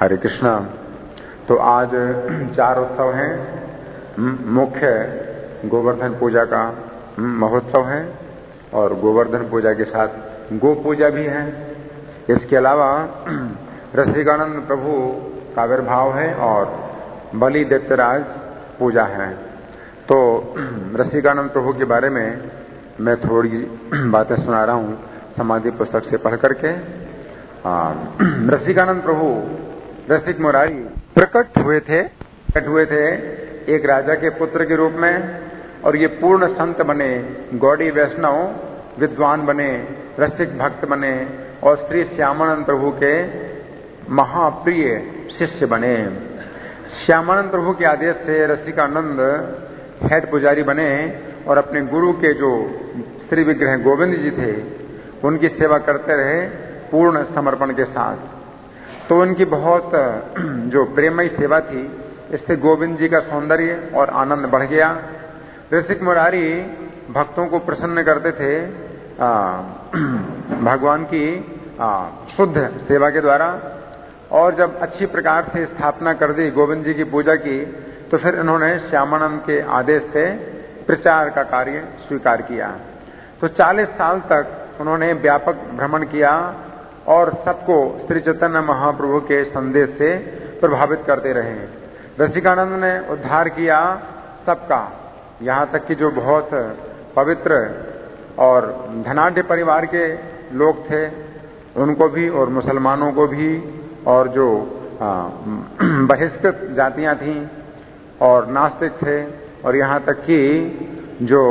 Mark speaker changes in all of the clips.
Speaker 1: हरे कृष्णा। तो आज 4 उत्सव हैं। मुख्य गोवर्धन पूजा का महोत्सव है और गोवर्धन पूजा के साथ गो पूजा भी है। इसके अलावा रसिकानंद प्रभु का आविर्भाव है और बलि दैत्यराज पूजा है। तो रसिकानंद प्रभु के बारे में मैं थोड़ी बातें सुना रहा हूँ समाधि पुस्तक से पढ़ करके। रसिकानंद प्रभु रसिक मुरारी प्रकट हुए थे एक राजा के पुत्र के रूप में, और ये पूर्ण संत बने, गौड़ी वैष्णव विद्वान बने, रसिक भक्त बने और श्री श्यामानंद प्रभु के महाप्रिय शिष्य बने। श्यामानंद प्रभु के आदेश से रसिकानंद हेड पुजारी बने और अपने गुरु के जो श्री विग्रह गोविंद जी थे उनकी सेवा करते रहे पूर्ण समर्पण के साथ। तो उनकी बहुत जो प्रेमयी सेवा थी, इससे गोविंद जी का सौंदर्य और आनंद बढ़ गया। रसिक मुरारी भक्तों को प्रसन्न करते थे भगवान की शुद्ध सेवा के द्वारा, और जब अच्छी प्रकार से स्थापना कर दी गोविंद जी की पूजा की, तो फिर इन्होंने श्यामानंद के आदेश से प्रचार का कार्य स्वीकार किया। तो 40 साल तक उन्होंने व्यापक भ्रमण किया और सबको श्री चैतन्य महाप्रभु के संदेश से प्रभावित करते रहे। रसिकानंद ने उद्धार किया सबका, यहाँ तक कि जो बहुत पवित्र और धनाढ्य परिवार के लोग थे उनको भी, और मुसलमानों को भी, और जो बहिष्कृत जातियां थीं और नास्तिक थे, और यहाँ तक कि जो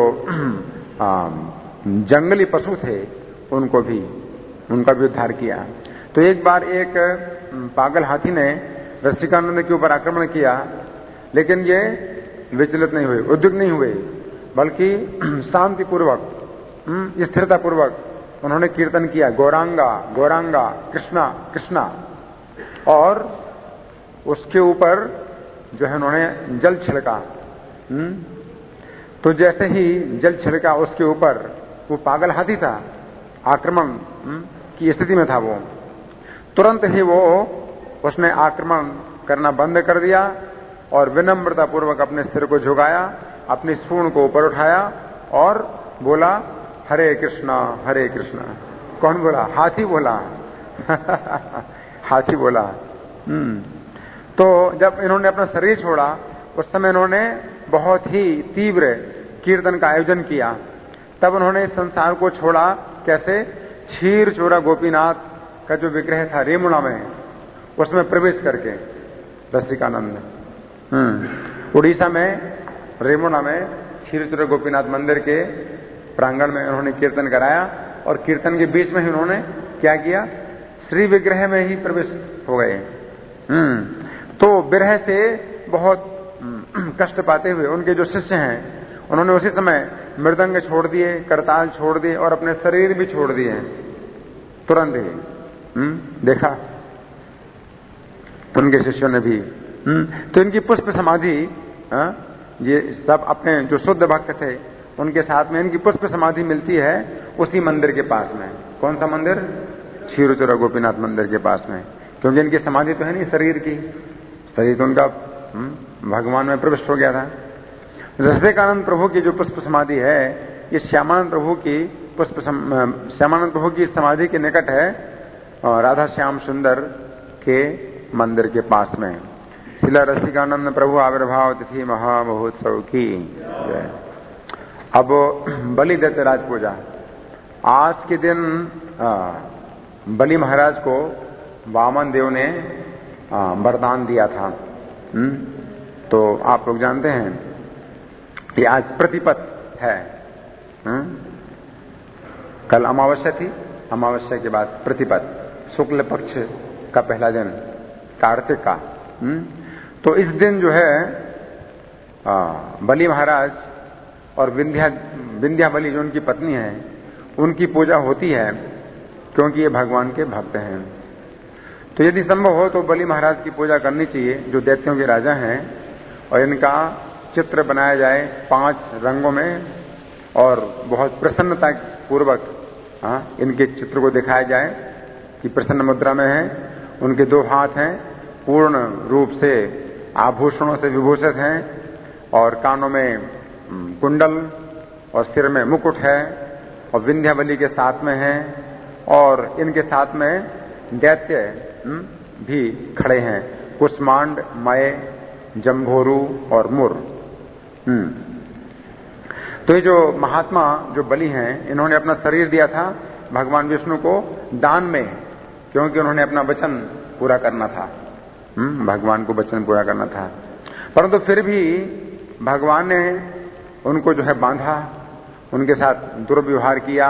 Speaker 1: जंगली पशु थे उनका भी उद्धार किया। तो एक बार एक पागल हाथी ने रसिकानंद के ऊपर आक्रमण किया, लेकिन ये विचलित नहीं हुए, उद्विग्न नहीं हुए, बल्कि शांतिपूर्वक स्थिरतापूर्वक उन्होंने कीर्तन किया, गौरांगा गौरांगा कृष्णा कृष्णा। और उसके ऊपर जो है उन्होंने जल छिड़का। तो जैसे ही जल छिड़का उसके ऊपर, वो पागल हाथी था, आक्रमण की स्थिति में था, वो तुरंत ही वो उसने आक्रमण करना बंद कर दिया और विनम्रता पूर्वक अपने सिर को झुकाया, अपनी सूंड को ऊपर उठाया और बोला हरे कृष्णा हरे कृष्णा। कौन बोला? हाथी बोला। हाथी बोला। तो जब इन्होंने अपना शरीर छोड़ा उस समय इन्होंने बहुत ही तीव्र कीर्तन का आयोजन किया। तब उन्होंने इस संसार को छोड़ा। कैसे? क्षीर चोरा गोपीनाथ का जो विग्रह था रेमुना में, उसमें प्रवेश करके रसिकानंद उड़ीसा में रेमुना में क्षीर चोरा गोपीनाथ मंदिर के प्रांगण में उन्होंने कीर्तन कराया, और कीर्तन के बीच में ही उन्होंने क्या किया? श्री विग्रह में ही प्रवेश हो गए। तो विरह से बहुत कष्ट पाते हुए उनके जो शिष्य हैं उन्होंने उसी समय मृदंग छोड़ दिए, करताल छोड़ दिए और अपने शरीर भी छोड़ दिए तुरंत ही। देखा उनके शिष्यों ने भी। तो इनकी पुष्प समाधि, ये सब अपने जो शुद्ध भक्त थे उनके साथ में इनकी पुष्प समाधि मिलती है उसी मंदिर के पास में। कौन सा मंदिर? क्षीरचोरा गोपीनाथ मंदिर के पास में। क्योंकि इनकी समाधि तो है नहीं शरीर की, शरीर तो उनका भगवान में प्रविष्ट हो गया था। रसिकानंद प्रभु की जो पुष्प समाधि है, ये श्यामानंद प्रभु की समाधि के निकट है, राधा श्याम सुंदर के मंदिर के पास में। शिला रसिकानंद प्रभु आविर्भाव तिथि महामहोत्सव की जय। अब बलि दैत्यराज पूजा। आज के दिन बलि महाराज को वामन देव ने वरदान दिया था। तो आप लोग जानते हैं कि आज प्रतिपद है। कल अमावस्या थी, अमावस्या के बाद प्रतिपद, शुक्ल पक्ष का पहला दिन, कार्तिक का। तो इस दिन जो है बलि महाराज और विंध्या बलि जो उनकी पत्नी है उनकी पूजा होती है, क्योंकि ये भगवान के भक्त हैं। तो यदि संभव हो तो बलि महाराज की पूजा करनी चाहिए, जो दैत्यों के राजा हैं, और इनका चित्र बनाया जाए 5 रंगों में और बहुत प्रसन्नता पूर्वक इनके चित्र को दिखाया जाए कि प्रसन्न मुद्रा में है, उनके 2 हाथ हैं, पूर्ण रूप से आभूषणों से विभूषित हैं और कानों में कुंडल और सिर में मुकुट है और विंध्यावली के साथ में है और इनके साथ में दैत्य भी खड़े हैं, कुष्मांड, मय, जम्भोरु और मुर। तो ये जो महात्मा जो बलि हैं, इन्होंने अपना शरीर दिया था भगवान विष्णु को दान में, क्योंकि उन्होंने अपना वचन पूरा करना था, भगवान को वचन पूरा करना था। परंतु फिर भी भगवान ने उनको जो है बांधा, उनके साथ दुर्व्यवहार किया।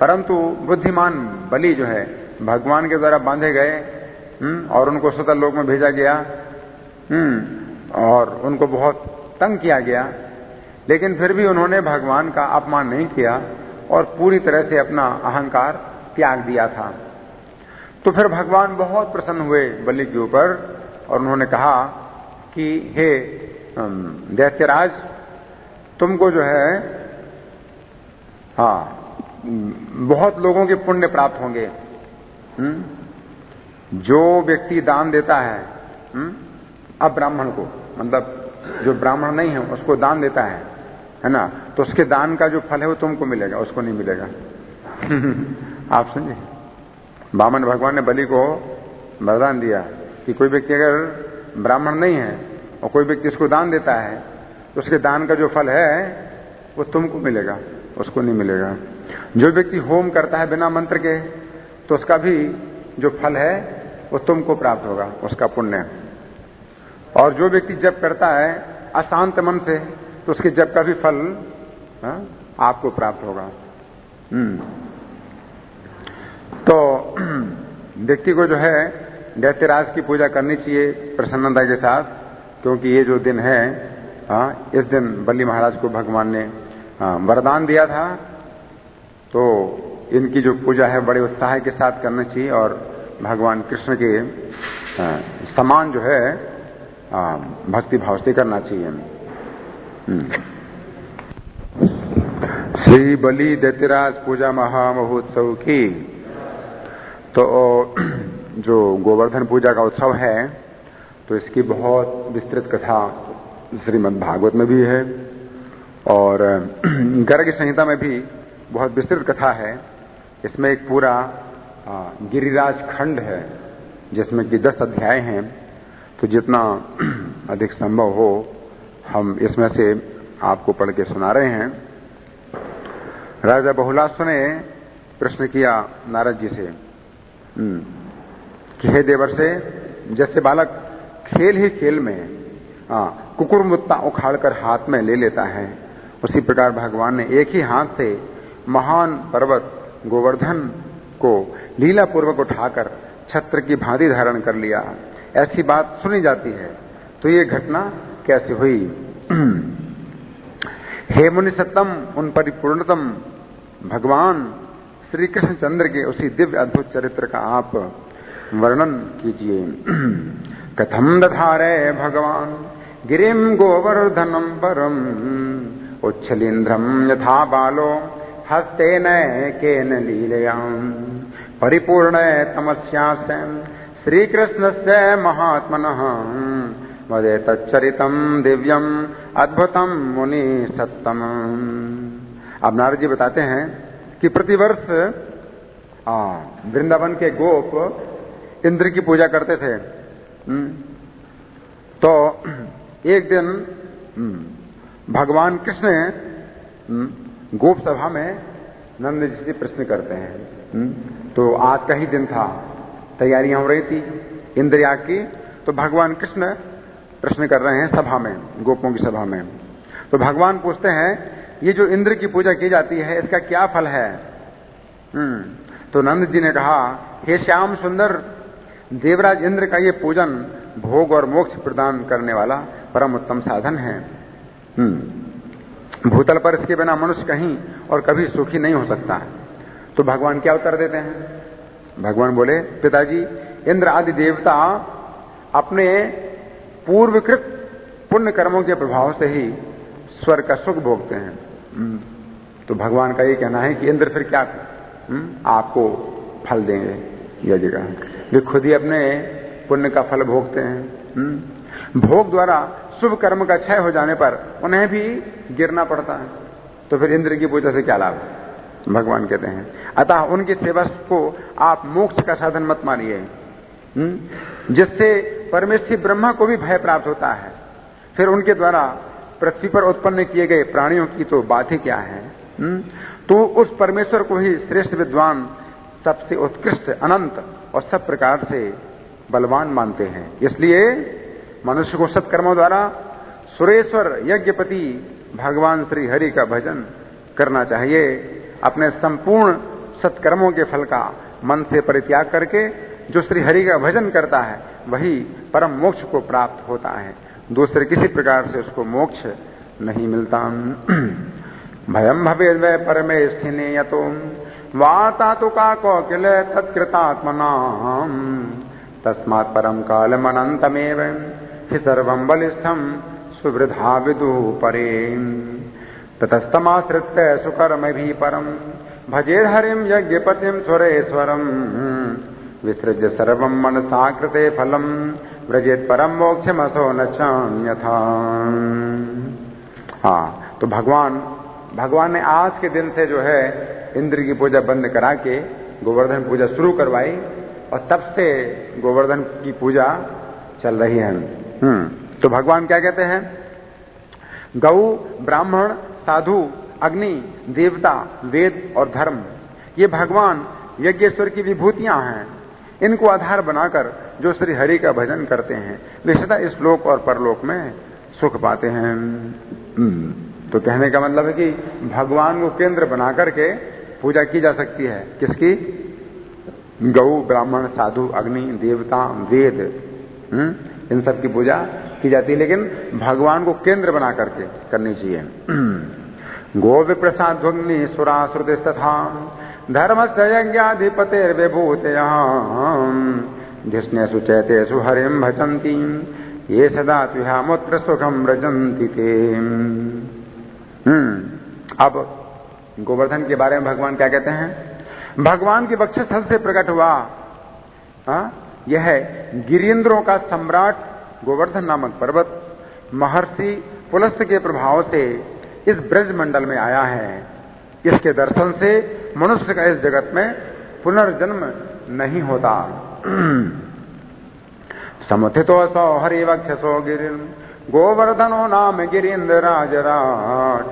Speaker 1: परंतु बुद्धिमान बलि जो है भगवान के द्वारा बांधे गए और उनको सुतल लोक में भेजा गया और उनको बहुत तंग किया गया, लेकिन फिर भी उन्होंने भगवान का अपमान नहीं किया और पूरी तरह से अपना अहंकार त्याग दिया था। तो फिर भगवान बहुत प्रसन्न हुए बलि के ऊपर और उन्होंने कहा कि हे दैत्यराज, तुमको जो है बहुत लोगों के पुण्य प्राप्त होंगे। जो व्यक्ति दान देता है अब ब्राह्मण को, मतलब जो ब्राह्मण नहीं है उसको दान देता है ना, तो उसके दान का जो फल है वो तुमको मिलेगा, उसको नहीं मिलेगा। आप समझे, वामन भगवान ने बलि को वरदान दिया कि कोई व्यक्ति अगर ब्राह्मण नहीं है और कोई व्यक्ति उसको दान देता है तो उसके दान का जो फल है वो तुमको मिलेगा, उसको नहीं मिलेगा। जो व्यक्ति होम करता है बिना मंत्र के तो उसका भी जो फल है वो तुमको प्राप्त होगा, उसका पुण्य। और जो व्यक्ति जप करता है अशांत मन से तो उसके जप का भी फल आपको प्राप्त होगा। तो व्यक्ति को जो है दैत्यराज की पूजा करनी चाहिए प्रसन्नता के साथ, क्योंकि ये जो दिन है इस दिन बलि महाराज को भगवान ने वरदान दिया था। तो इनकी जो पूजा है बड़े उत्साह के साथ करनी चाहिए और भगवान कृष्ण के समान जो है भक्ति भाव से करना चाहिए। श्री बलि दैत्यराज पूजा महामहोत्सव की। तो जो गोवर्धन पूजा का उत्सव है तो इसकी बहुत विस्तृत कथा श्रीमद् भागवत में भी है और गर्ग संहिता में भी बहुत विस्तृत कथा है। इसमें एक पूरा गिरिराज खंड है जिसमें कि 10 अध्याय हैं। तो जितना अधिक संभव हो हम इसमें से आपको पढ़ के सुना रहे हैं। राजा बहुलास्व ने प्रश्न किया नारद जी से कि हे देवर्षे, जैसे बालक खेल ही खेल में कुकुरमुत्ता उखाड़कर हाथ में ले लेता है, उसी प्रकार भगवान ने एक ही हाथ से महान पर्वत गोवर्धन को लीला पूर्वक उठाकर छत्र की भांति धारण कर लिया। ऐसी बात सुनी जाती है, तो ये घटना कैसे हुई? हे मुनि सत्तम, उन परिपूर्णतम भगवान श्री कृष्ण चंद्र के उसी दिव्य अद्भुत चरित्र का आप वर्णन कीजिए। कथम दधारे भगवान गिरिम गोवर्धनम परम उच्छलिंद्रम यथा बालो हस्तेन केन लीलयाम परिपूर्ण तमस्यास्म श्रीकृष्णस्य महात्मनः वदे तच्चरितम दिव्यम अद्भुतम मुनि सत्तम। अब नारद जी बताते हैं कि प्रतिवर्ष वृंदावन के गोप इंद्र की पूजा करते थे। तो एक दिन भगवान कृष्ण गोप सभा में नंद जी से प्रश्न करते हैं। तो आज का ही दिन था, तैयारियां हो रही थी इंद्रयाग की। तो भगवान कृष्ण प्रश्न कर रहे हैं सभा में, गोपों की सभा में। तो भगवान पूछते हैं ये जो इंद्र की पूजा की जाती है इसका क्या फल है? तो नंद जी ने कहा, हे श्याम सुंदर, देवराज इंद्र का ये पूजन भोग और मोक्ष प्रदान करने वाला परम उत्तम साधन है। भूतल पर इसके बिना मनुष्य कहीं और कभी सुखी नहीं हो सकता। तो भगवान क्या उत्तर देते हैं? भगवान बोले, पिताजी, इंद्र आदि देवता अपने पूर्वकृत पुण्य कर्मों के प्रभाव से ही स्वर्ग का सुख भोगते हैं। तो भगवान का ये कहना है कि इंद्र फिर क्या आपको फल देंगे यह जगह, वे खुद ही अपने पुण्य का फल भोगते हैं। भोग द्वारा शुभ कर्म का क्षय हो जाने पर उन्हें भी गिरना पड़ता है, तो फिर इंद्र की पूजा से क्या लाभ? भगवान कहते हैं अतः उनकी सेवा को आप मोक्ष का साधन मत मानिए, जिससे परमेश्वर ब्रह्मा को भी भय प्राप्त होता है। फिर उनके द्वारा पृथ्वी पर उत्पन्न किए गए प्राणियों की तो बात ही क्या है। तो उस परमेश्वर को ही श्रेष्ठ विद्वान, सबसे उत्कृष्ट, अनंत और सब प्रकार से बलवान मानते हैं। इसलिए मनुष्य को सत्कर्मों द्वारा सुरेश्वर यज्ञपति भगवान श्री हरि का भजन करना चाहिए। अपने संपूर्ण सत्कर्मों के फल का मन से परित्याग करके जो श्री हरि का भजन करता है वही परम मोक्ष को प्राप्त होता है, दूसरे किसी प्रकार से उसको मोक्ष नहीं मिलता। भयम भवेद वै परमे स्थिने यतो वाता तो का कौकिल तत्कृतात्मना तस्मात् परम कालम अनंतमेव हि सर्वं बलिष्ठं सुवृद्धा विदु परे ततस्तमाश्रित्य सुकर्म भी परम भजेद हरिम यज्ञपतिम सुरेश्वरम विसृज्य सर्वं मनसा कृते फलम व्रजेत परम मोक्षमसो न चान्यथा। हाँ, तो भगवान ने आज के दिन से जो है इंद्र की पूजा बंद करा के गोवर्धन पूजा शुरू करवाई और तब से गोवर्धन की पूजा चल रही है। तो भगवान क्या कहते हैं? गौ, ब्राह्मण, साधु, अग्नि, देवता, वेद और धर्म, ये भगवान यज्ञेश्वर की विभूतियां हैं। इनको आधार बनाकर जो श्री हरि का भजन करते हैं वे सदा इस लोक और परलोक में सुख पाते हैं। तो कहने का मतलब है कि भगवान को केंद्र बना करके पूजा की जा सकती है। किसकी? गौ, ब्राह्मण, साधु, अग्नि, देवता, वेद, इन सब की पूजा की जाती है, लेकिन भगवान को केंद्र बना करके करनी चाहिए। गो विप्रसाद्वग्नि सुराश्रुतिस्तथा धर्मस्य यज्ञाधिपतेर्विभूतयः धिष्णेषु चैतेषु हरिं भजन्ति ये सदा तुहामुत्र सुखम व्रजन्ति ते। अब गोवर्धन के बारे में भगवान क्या कहते हैं? भगवान के वक्षस्थल से प्रकट हुआ यह गिरीन्द्रों का सम्राट गोवर्धन नामक पर्वत महर्षि पुलस्त्य के प्रभाव से इस ब्रज मंडल में आया है। इसके दर्शन से मनुष्य का इस जगत में पुनर्जन्म नहीं होता। समुत्थितो सौ हरिवक्षसो गिरिं गोवर्धनो नाम गिरीन्द्रराजराट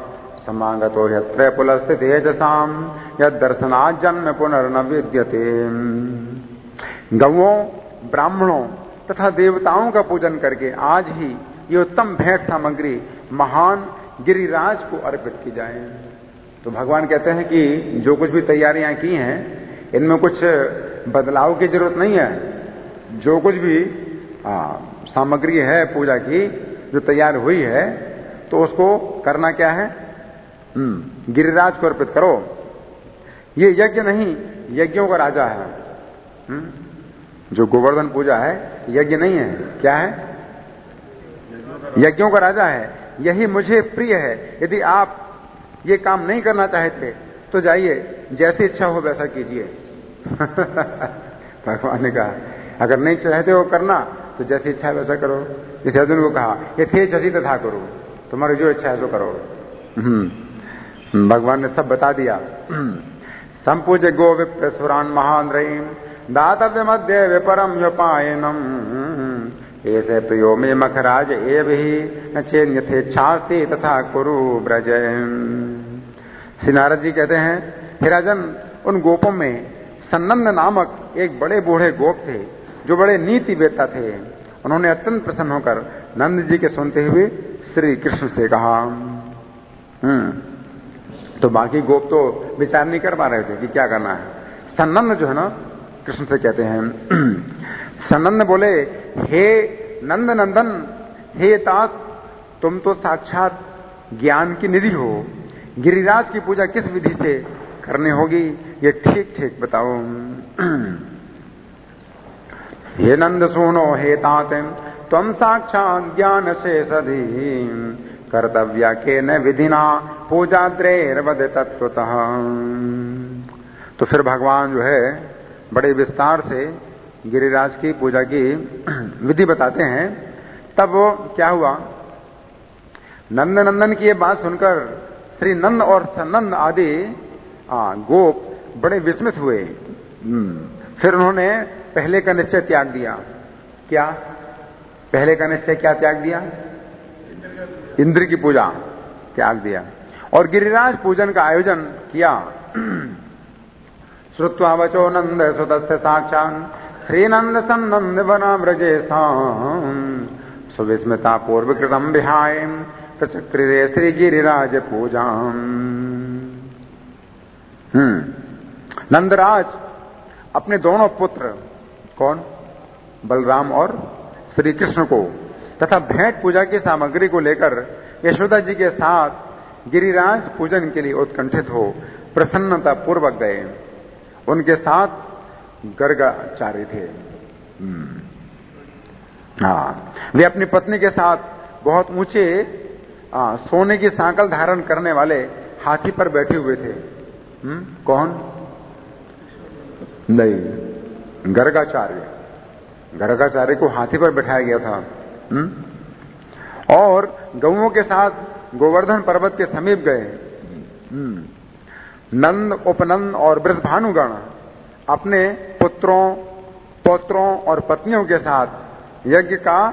Speaker 1: समागतो यत्र पुलस्त्य तेजसां यद्दर्शनात् जन्म पुनर्न विद्यते। गौओं, ब्राह्मणों तथा देवताओं का पूजन करके आज ही ये उत्तम भेंट सामग्री महान गिरिराज को अर्पित की जाए। तो भगवान कहते हैं कि जो कुछ भी तैयारियां की हैं इनमें कुछ बदलाव की जरूरत नहीं है। जो कुछ भी सामग्री है पूजा की जो तैयार हुई है तो उसको करना क्या है? गिरिराज को अर्पित करो। ये यज्ञ नहीं, यज्ञों का राजा है। जो गोवर्धन पूजा है यज्ञ नहीं है, क्या है? यज्ञों का राजा है। यही मुझे प्रिय है। यदि आप ये काम नहीं करना चाहते तो जाइए, जैसी इच्छा हो वैसा कीजिए। भगवान ने कहा अगर नहीं चाहते हो करना तो जैसी इच्छा है वैसा करो। जैसे अर्जुन को कहा ये थे जैसी तथा करो, तुम्हारी जो इच्छा है तो करो। भगवान ने सब बता दिया। संपूज्य गो विप्र सुरान महान रहीम दातव्य मध्य विपरम व्योपायनम ऐसे प्रियो में मखराज एव ही न चेन्यथेच्छास्ति तथा कुरु ब्रज। श्री नारद जी कहते हैं हे राजन, उन गोपों में सन्नंद नामक एक बड़े बूढ़े गोप थे जो बड़े नीति वेत्ता थे। उन्होंने अत्यंत प्रसन्न होकर नंद जी के सुनते हुए श्री कृष्ण से कहा। तो बाकी गोप तो विचार नहीं कर पा रहे थे कि क्या करना है। सन्नंद जो है ना कृष्ण से कहते हैं। सनंद बोले हे नंद नंदन, हे तात, तुम तो साक्षात ज्ञान की निधि हो। गिरिराज की पूजा किस विधि से करनी होगी ये ठीक ठीक बताओ। हे नंद सुनो हे तात, तुम साक्षात ज्ञान से सधी कर्तव्या के न विधिना पूजा द्रैर्वद तत्वतः। तो फिर भगवान जो है बड़े विस्तार से गिरिराज की पूजा की विधि बताते हैं। तब वो क्या हुआ, नंद नंदन की ये बात सुनकर श्री नंद और सनंद आदि गोप बड़े विस्मित हुए। फिर उन्होंने पहले का निश्चय त्याग दिया। क्या पहले का निश्चय क्या त्याग दिया? इंद्र की पूजा त्याग दिया और गिरिराज पूजन का आयोजन किया। श्रुत्वा वचो नंद सुतस्य साक्षात् श्रीनंद सन्नंद वना व्रजेशाम् सुविस्मिता पूर्वकृतम विहाय प्रचक्रिरे श्री गिरिराज पूजाम्। नंदराज अपने दोनों पुत्र, कौन, बलराम और श्री कृष्ण को तथा भेंट पूजा की सामग्री को लेकर यशोदा जी के साथ गिरिराज पूजन के लिए उत्कंठित हो प्रसन्नता पूर्वक गए। उनके साथ गर्गाचार्य थे। वे अपनी पत्नी के साथ बहुत ऊंचे सोने की सांकल धारण करने वाले हाथी पर बैठे हुए थे। कौन? नहीं, गर्गाचार्य। गर्गाचार्य को हाथी पर बैठाया गया था। और गौओं के साथ गोवर्धन पर्वत के समीप गए। नंद, उपनंद और वृषभानुगण अपने पुत्रों, पौत्रों और पत्नियों के साथ यज्ञ का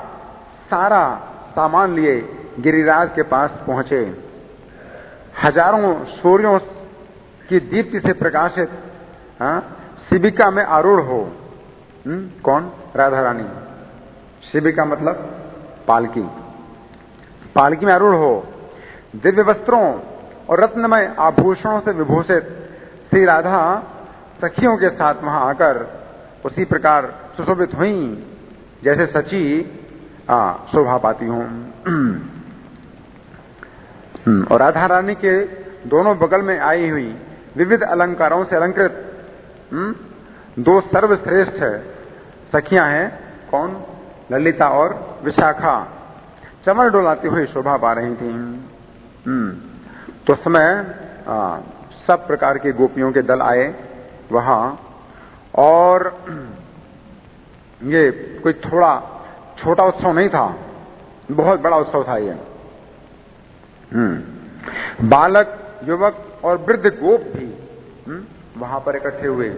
Speaker 1: सारा सामान लिए गिरिराज के पास पहुंचे। हजारों सूर्यों की दीप्ति से प्रकाशित शिबिका में आरूढ़ हो। कौन? राधा रानी। शिबिका मतलब पालकी। पालकी में आरूढ़ हो, दिव्य वस्त्रों और रत्नमय आभूषणों से विभूषित श्री राधा सखियों के साथ वहां आकर उसी प्रकार सुशोभित हुई जैसे सची शोभा पाती हूं। और राधा रानी के दोनों बगल में आई हुई विविध अलंकारों से अलंकृत दो सर्वश्रेष्ठ सखियां हैं। कौन? ललिता और विशाखा चमर डोलाती हुई शोभा पा रही थी। तो समय सब प्रकार के गोपियों के दल आए वहां, और ये कोई थोड़ा छोटा उत्सव नहीं था, बहुत बड़ा उत्सव था ये। बालक, युवक और वृद्ध गोप भी वहां पर इकट्ठे हुए।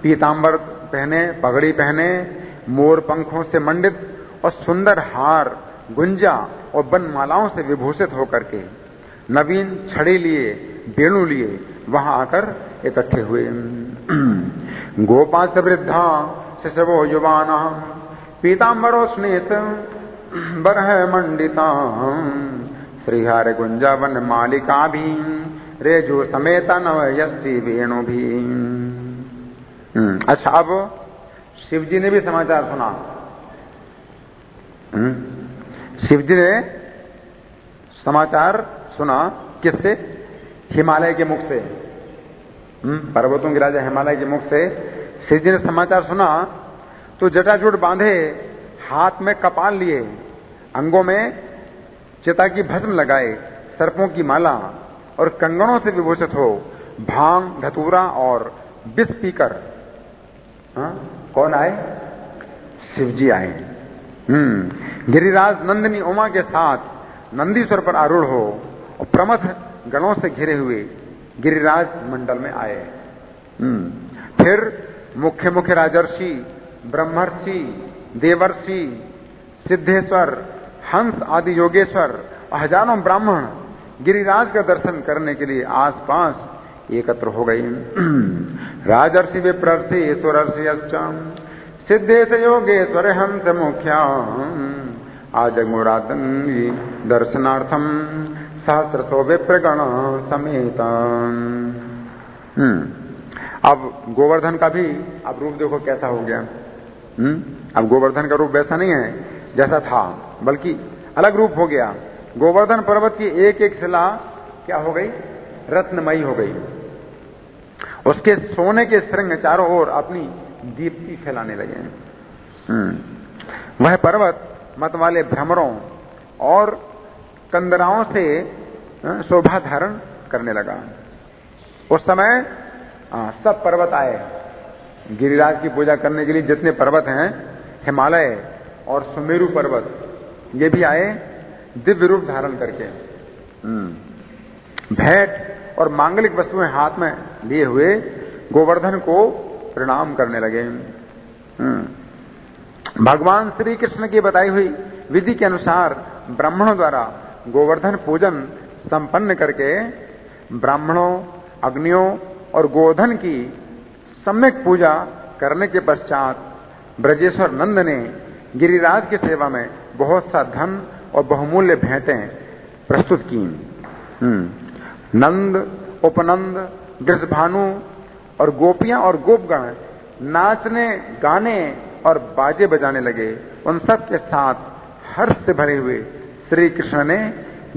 Speaker 1: पीतांबर पहने, पगड़ी पहने, मोर पंखों से मंडित और सुंदर हार, गुंजा और बनमालाओं से विभूषित होकर के नवीन छड़ी लिए, वेणु लिए वहां आकर इकट्ठे हुए। गोपास वृद्धा शिशवो युवाना पीतांबरो स्नेत बरह मंडिता श्रीहार गुंजा वन मालिका भी रेजो समेता नवयस्ती वेणु भी। अच्छा, अब शिव जी ने भी समाचार सुना। शिव जी ने समाचार सुना किससे? हिमालय के मुख से। पर्वतों के राजा हिमालय के मुख से शिव जी ने समाचार सुना तो जटाजूट बांधे, हाथ में कपाल लिए, अंगों में चिता की भस्म लगाए, सर्पों की माला और कंगनों से विभूषित हो भांग, धतूरा और विष पीकर कौन आए? शिव जी आए। गिरिराज नंदिनी उमा के साथ नंदीश्वर पर आरूढ़ हो और प्रमथ गणों से घिरे हुए गिरिराज मंडल में आए। फिर मुख्य मुख्य राजर्षि, ब्रह्मर्षि, देवर्षि, सिद्धेश्वर, हंस आदि योगेश्वर और हजारों ब्राह्मण गिरिराज का दर्शन करने के लिए आसपास एकत्र हो गई। राजर्षि, विप्रर्षि, सुरर्षि, सिद्धेश योगेश्वर हंस मुख्या आजगुरादंगी दर्शनार्थम सहस्रसो विप्रगण समेत। अब गोवर्धन का भी अब रूप देखो कैसा हो गया। अब गोवर्धन का रूप वैसा नहीं है जैसा था, बल्कि अलग रूप हो गया। गोवर्धन पर्वत की एक एक शिला क्या हो गई? रत्नमयी हो गई। उसके सोने के श्रृंग चारों ओर अपनी दीप्ति फैलाने लगे। वह पर्वत मत वाले भ्रमरों और कंदराओं से शोभा धारण करने लगा। उस समय सब पर्वत आए, गिरिराज की पूजा करने के लिए जितने पर्वत हैं, हिमालय और सुमेरु पर्वत, ये भी आए दिव्य रूप धारण करके, भेंट और मांगलिक वस्तुएं हाथ में लिए हुए गोवर्धन को प्रणाम करने लगे। भगवान श्री कृष्ण की बताई हुई विधि के अनुसार ब्राह्मणों द्वारा गोवर्धन पूजन संपन्न करके ब्राह्मणों, अग्नियों और गोधन की सम्यक पूजा करने के पश्चात ब्रजेश्वर नंद ने गिरिराज की सेवा में बहुत सा धन और बहुमूल्य भेंटें प्रस्तुत की। नंद, उपनंद, वृषभानु और गोपियां और गोपगण नाचने, गाने और बाजे बजाने लगे। उन सब के साथ हर्ष से भरे हुए श्री कृष्ण ने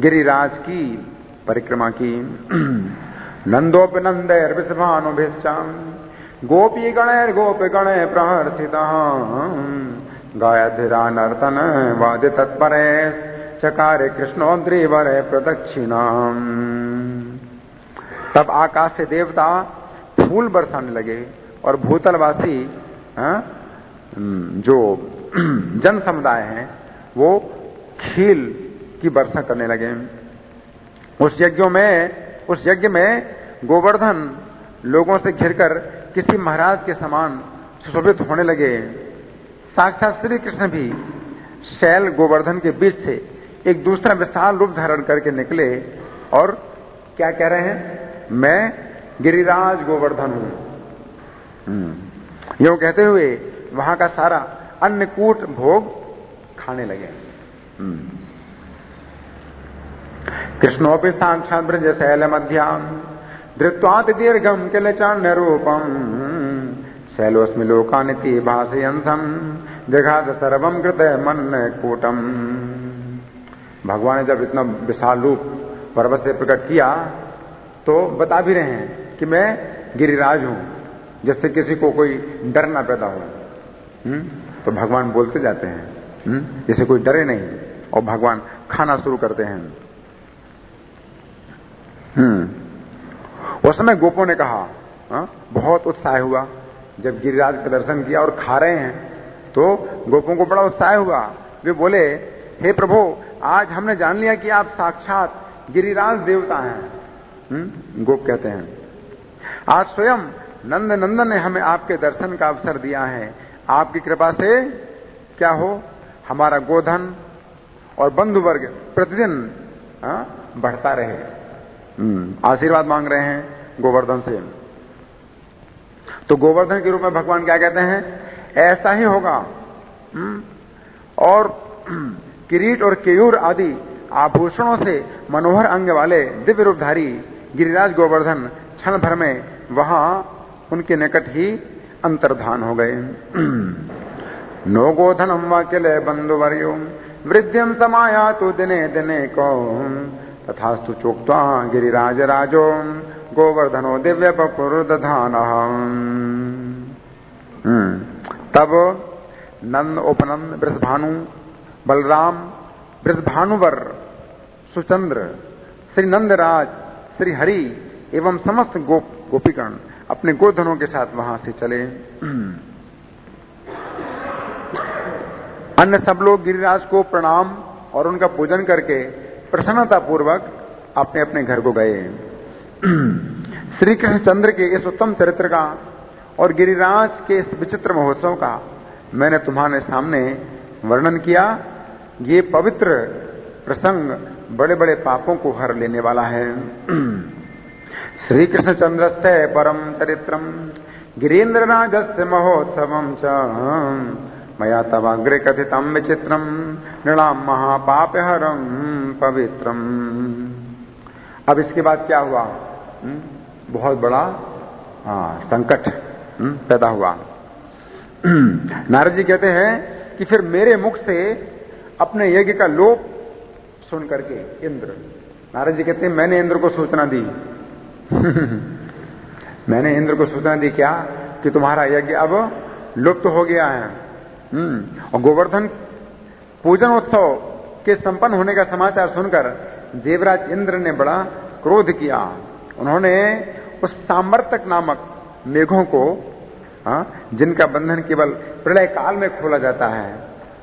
Speaker 1: गिरिराज की परिक्रमा की। नंदोपनंदैर वृषभानुभिश्चाम गोपी गणैर गोप गणे प्रहर्षितः गायधिरा नर्तन वाद्य तत्परे चकारे कृष्णोद्रीवरे प्रदक्षिणाम। तब आकाश से देवता फूल बरसाने लगे और भूतलवासी जो जन समुदाय हैं वो खील की वर्षा करने लगे। उस यज्ञ में गोवर्धन लोगों से घिरकर किसी महाराज के समान सुशोभित होने लगे। साक्षात श्री कृष्ण भी शैल गोवर्धन के बीच से एक दूसरा विशाल रूप धारण करके निकले और क्या कह रहे हैं, मैं गिरिराज गोवर्धन हूं। यो कहते हुए वहां का सारा अन्नकूट भोग खाने लगे। कृष्णोपि साक्षात् ब्रज शैल मध्याम धृत्वाति दीर्घम किल चान्य रूपम शैलोस्मि लोकानिति भाषयंसम जघास सर्वम कृत मन कूटम। भगवान ने जब इतना विशाल रूप पर्वत से प्रकट किया तो बता भी रहे हैं कि मैं गिरिराज हूं, जिससे किसी को कोई डर ना पैदा हो। तो भगवान बोलते जाते हैं जैसे कोई डरे नहीं, और भगवान खाना शुरू करते हैं। उस समय गोपों ने कहा, बहुत उत्साह हुआ जब गिरिराज का दर्शन किया और खा रहे हैं, तो गोपों को बड़ा उत्साह हुआ। वे बोले, हे प्रभु, आज हमने जान लिया कि आप साक्षात गिरिराज देवता हैं। गोप कहते हैं, आज स्वयं नंद नंदन ने हमें आपके दर्शन का अवसर दिया है। आपकी कृपा से क्या हो, हमारा गोधन और बंधु वर्ग प्रतिदिन बढ़ता रहे। आशीर्वाद मांग रहे हैं गोवर्धन से। तो गोवर्धन के रूप में भगवान क्या कहते हैं, ऐसा ही होगा। और किरीट और केयूर आदि आभूषणों से मनोहर अंग वाले दिव्य रूपधारी गिरिराज गोवर्धन क्षण भर में वहां उनके निकट ही अंतर्धान हो गए। नो गोधनम वाक्यले बंधुवर्यो वृद्धिम समाया तो दिने दिने को तथास्तु चोक्त्वा गिरिराज राजो गोवर्धनो दिव्य बपुर्दधान। तब नंद, उपनंद, वृषभानु, बलराम, वृषभानुवर, सुचंद्र, श्री नंदराज, श्री हरि एवं समस्त गोपीगण अपने गोधनों के साथ वहां से चले। अन्य सब लोग गिरिराज को प्रणाम और उनका पूजन करके प्रसन्नता पूर्वक अपने अपने घर को गए। श्री कृष्णचंद्र के इस उत्तम चरित्र का और गिरिराज के इस विचित्र महोत्सव का मैंने तुम्हारे सामने वर्णन किया। ये पवित्र प्रसंग बड़े बड़े पापों को हर लेने वाला है। श्री कृष्णचंद्र से परम चरित्रम गिरीन्द्र राजस्य महोत्सवम च मया तवाग्रे कथितम विचित्रम नृणाम महापापहरम पवित्रम। अब इसके बाद क्या हुआ, बहुत बड़ा संकट पैदा हुआ। नारद जी कहते हैं कि फिर मेरे मुख से अपने यज्ञ का लोप सुन करके इंद्र, नारद जी कहते हैं मैंने इंद्र को सूचना दी मैंने इंद्र को सूचना दी क्या, कि तुम्हारा यज्ञ अब लुप्त हो गया है। और गोवर्धन पूजन उत्सव के संपन्न होने का समाचार सुनकर देवराज इंद्र ने बड़ा क्रोध किया। उन्होंने उस सामर्तक नामक मेघों को हाँ, जिनका बंधन केवल प्रलय काल में खोला जाता है,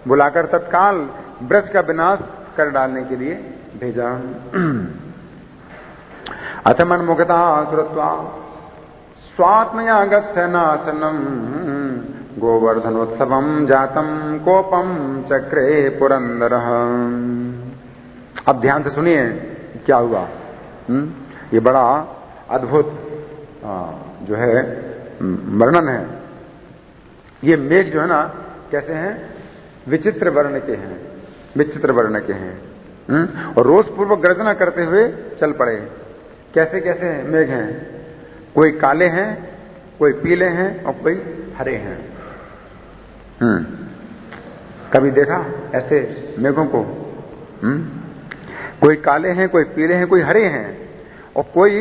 Speaker 1: बुलाकर तत्काल ब्रज का विनाश कर डालने के लिए भेजा। अथ मनमुखता सुरत्वा स्वात्मया गस्य नाशनम गोवर्धनोत्सवम जातम कोपम चक्रे पुरंदर। अब ध्यान से सुनिए क्या हुआ। ये बड़ा अद्भुत जो है वर्णन है। ये मेघ जो है ना कैसे हैं, विचित्र वर्ण के हैं, विचित्र वर्ण के हैं, और रोष पूर्वक गर्जना करते हुए चल पड़े। कैसे कैसे मेघ हैं, कोई काले हैं, कोई पीले हैं और कोई हरे हैं। कभी देखा ऐसे मेघों को? कोई काले हैं, कोई पीले हैं, कोई हरे हैं, और कोई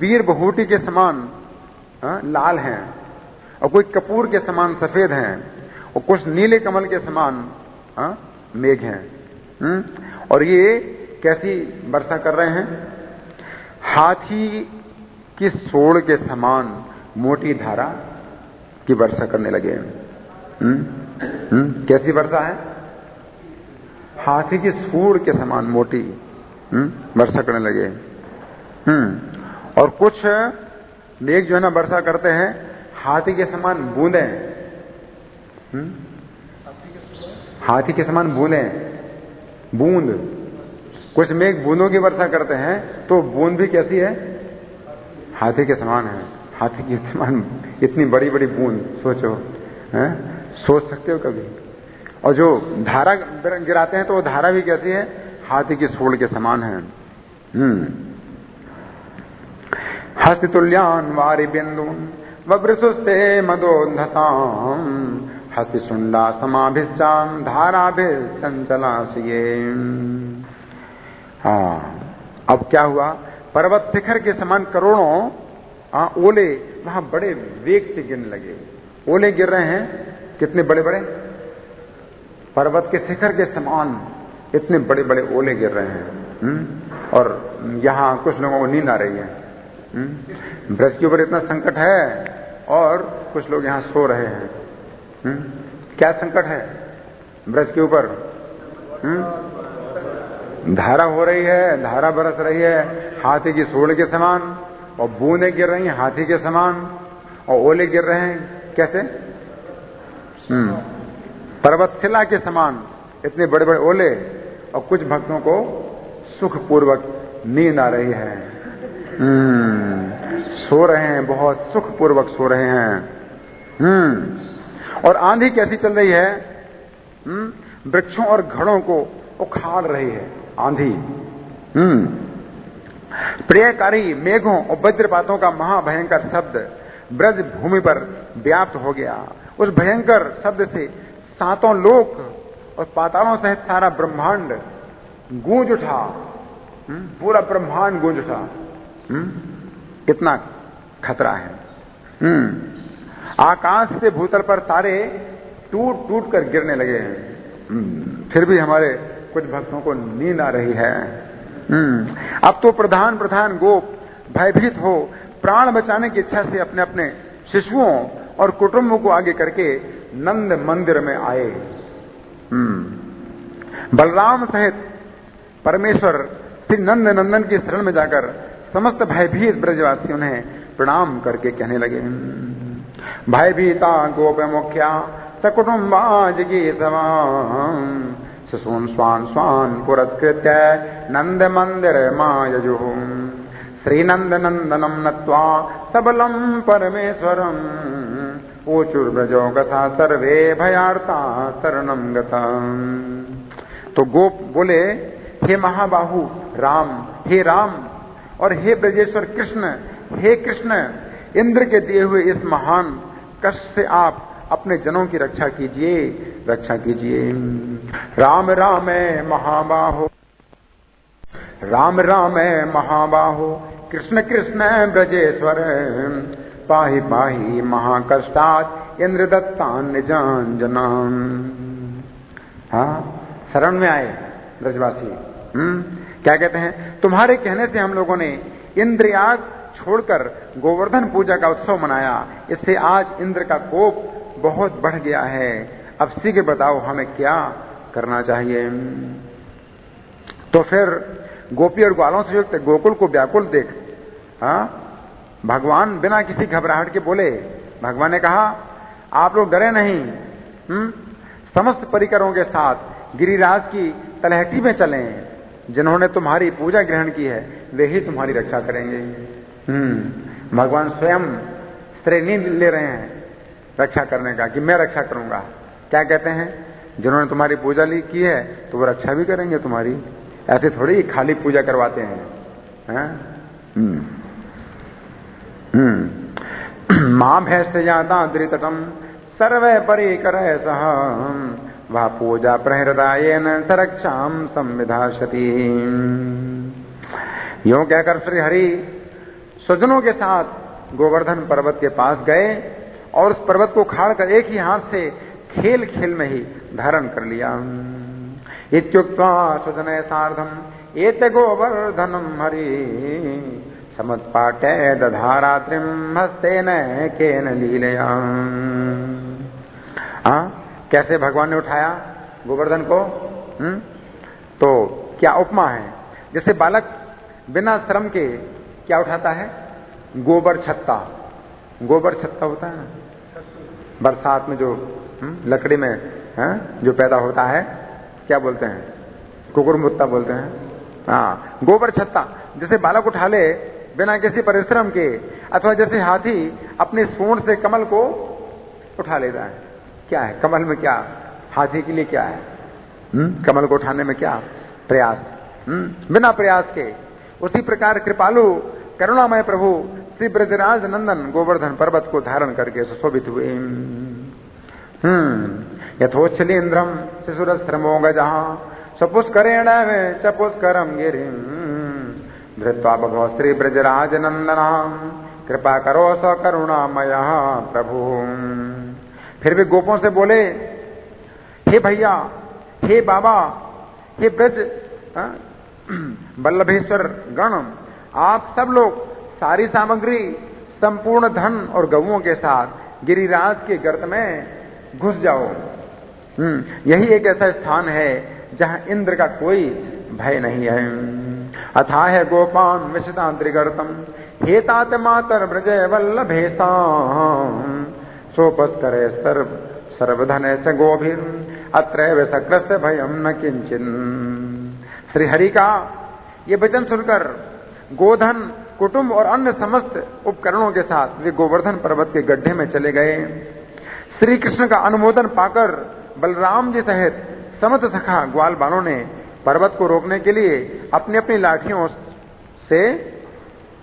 Speaker 1: वीर बहूटी के समान लाल हैं, और कोई कपूर के समान सफेद हैं, और कुछ नीले कमल के समान मेघ हैं। और ये कैसी वर्षा कर रहे हैं? हाथी की सोड़ के समान मोटी धारा की वर्षा करने लगे। कैसी वर्षा है? हाथी की सूंड के समान मोटी वर्षा करने लगे। और कुछ मेघ जो है ना वर्षा करते हैं हाथी के समान बूंदें, हाथी के समान बूंद। कुछ मेघ बूंदों की वर्षा करते हैं तो बूंद भी कैसी है? हाथी के समान है। हाथी के समान इतनी बड़ी बड़ी बूंद, सोचो, सोच सकते हो कभी? और जो धारा गिराते हैं तो वो धारा भी कैसी है? हाथी की सूंड के समान है। हस्ति तुल्यान वारि बिंदून वब्रसुस्ते मदोन्धताम हस्ति सुंडा समाभिश्चाम धाराभिश्चंचलाशये। अब क्या हुआ? पर्वत शिखर के समान करोड़ों ओले वहां बड़े वेग से गिरने लगे। ओले गिर रहे हैं, कितने बड़े बड़े, पर्वत के शिखर के समान इतने बड़े बड़े ओले गिर रहे हैं। और यहां कुछ लोगों को नींद आ रही है। ब्रज के ऊपर इतना संकट है और कुछ लोग यहां सो रहे हैं। क्या संकट है ब्रज के ऊपर? धारा हो रही है, धारा बरस रही है हाथी की सूंड के समान, और बूंदें गिर रही हैं हाथी के समान, और ओले गिर रहे हैं कैसे? पर्वत शिला के समान इतने बड़े बड़े ओले, और कुछ भक्तों को सुखपूर्वक नींद आ रही है। सो रहे हैं, बहुत सुखपूर्वक सो रहे हैं। और आंधी कैसी चल रही है? वृक्षों और घड़ों को उखाड़ रही है आंधी। प्रियकारी मेघों और वज्रपातों का महाभयंकर शब्द ब्रज भूमि पर व्याप्त हो गया। उस भयंकर शब्द से सातों लोक और पातालों सहित सारा ब्रह्मांड गूंज उठा। पूरा ब्रह्मांड गूंज उठा। कितना खतरा है। आकाश से भूतल पर तारे टूट टूट कर गिरने लगे हैं। फिर भी हमारे कुछ भक्तों को नींद आ रही है। अब तो प्रधान प्रधान गोप भयभीत हो प्राण बचाने की इच्छा से अपने अपने शिशुओं और कुटुंबों को आगे करके नंद मंदिर में आए। बलराम सहित परमेश्वर श्री नंद नंदन की शरण में जाकर समस्त भयभीत ब्रजवासियों ने प्रणाम करके कहने लगे, भयभीता गोप मुख्या सकुटुम्बा जिगीषवान् शिशून् स्वान् स्वान् पुरस्कृत्य नंद मंदिर माययुः श्रीनंद नंदनम नत्वा सबलम परमेश्वरम ऊचुर्ब्रजो गथा सर्वे भयार्ता शरणम गता। तो गोप बोले, हे महाबाहु राम, हे राम, और हे ब्रजेश्वर कृष्ण, हे कृष्ण, इंद्र के दिए हुए इस महान कष्ट से आप अपने जनों की रक्षा कीजिए, रक्षा कीजिए। राम राम महाबाहो, राम राम महाबाहो, कृष्ण कृष्ण ब्रजेश्वर पाहि पाहि महाकष्टात् इंद्र दत्तान निजांजनान। हाँ, शरण में आए ब्रजवासी। क्या कहते हैं? तुम्हारे कहने से हम लोगों ने इंद्रियाग छोड़कर गोवर्धन पूजा का उत्सव मनाया। इससे आज इंद्र का कोप बहुत बढ़ गया है। अब शीघ्र बताओ हमें क्या करना चाहिए। तो फिर गोपी और ग्वालों से युक्त गोकुल को व्याकुल देख भगवान बिना किसी घबराहट के बोले। भगवान ने कहा आप लोग डरे नहीं, समस्त परिकरों के साथ गिरिराज की तलहटी में चलें। जिन्होंने तुम्हारी पूजा ग्रहण की है वे ही तुम्हारी रक्षा करेंगे। भगवान स्वयं श्रेणी ले रहे हैं रक्षा करने का कि मैं रक्षा करूंगा। क्या कहते हैं, जिन्होंने तुम्हारी पूजा की है तो वो रक्षा भी करेंगे तुम्हारी। ऐसे थोड़ी खाली पूजा करवाते हैं। मां भैष्ट जाता द्रितटम सर्वे परिकर सह वह पूजा प्रहृदायेन सरक्षाम संविधाशति। यूं कहकर श्री हरि स्वजनों के साथ गोवर्धन पर्वत के पास गए और उस पर्वत को उखाड़कर एक ही हाथ से खेल खेल में ही धारण कर लिया। इत्युक्त्वा स्वजने सार्धम एते गोवर्धनम हरि समत्पाटे दधारात्रिम हस्तेन केन लीलया। कैसे भगवान ने उठाया गोवर्धन को? तो क्या उपमा है, जैसे बालक बिना श्रम के क्या उठाता है? गोबर छत्ता। गोबर छत्ता होता है ना, बरसात में जो लकड़ी में जो पैदा होता है, क्या बोलते हैं? कुकुरमुत्ता बोलते हैं। हाँ, गोबर छत्ता। जैसे बालक उठा ले बिना किसी परिश्रम के, अथवा जैसे हाथी अपने सूंड से कमल को उठा लेता है। क्या है कमल में? क्या हाथी के लिए क्या है? कमल को उठाने में क्या प्रयास? बिना प्रयास के। उसी प्रकार कृपालु करुणामय प्रभु श्री ब्रजराज नंदन गोवर्धन पर्वत को धारण करके सुशोभित हुए। यथोच्छलीन्द्रम शिशुरश्रमो गजः सपुष्करेण चपुष्करम गिरिं धृत्वा बभौ श्री ब्रजराज नंदनाम कृपा करो स करुणामय प्रभु। फिर भी गोपों से बोले, हे भैया, हे बाबा, हे ब्रज वल्लभेश्वर गण, आप सब लोग सारी सामग्री, संपूर्ण धन और गौओं के साथ गिरिराज के गर्त में घुस जाओ। यही एक ऐसा स्थान है जहां इंद्र का कोई भय नहीं है। अथाह गोपान मिश्रांत्रिगर्तम हेतात मातर ब्रजय वल्लभेशा सोपस्करे सर्वधन च गोभिर अत्रैव सक्रस्य भयम न किंचिन। श्री हरि का ये वचन सुनकर गोधन, कुटुंब और अन्य समस्त उपकरणों के साथ वे गोवर्धन पर्वत के गड्ढे में चले गए। श्री कृष्ण का अनुमोदन पाकर बलराम जी सहित समस्त सखा ग्वाल बालों ने पर्वत को रोकने के लिए अपनी अपनी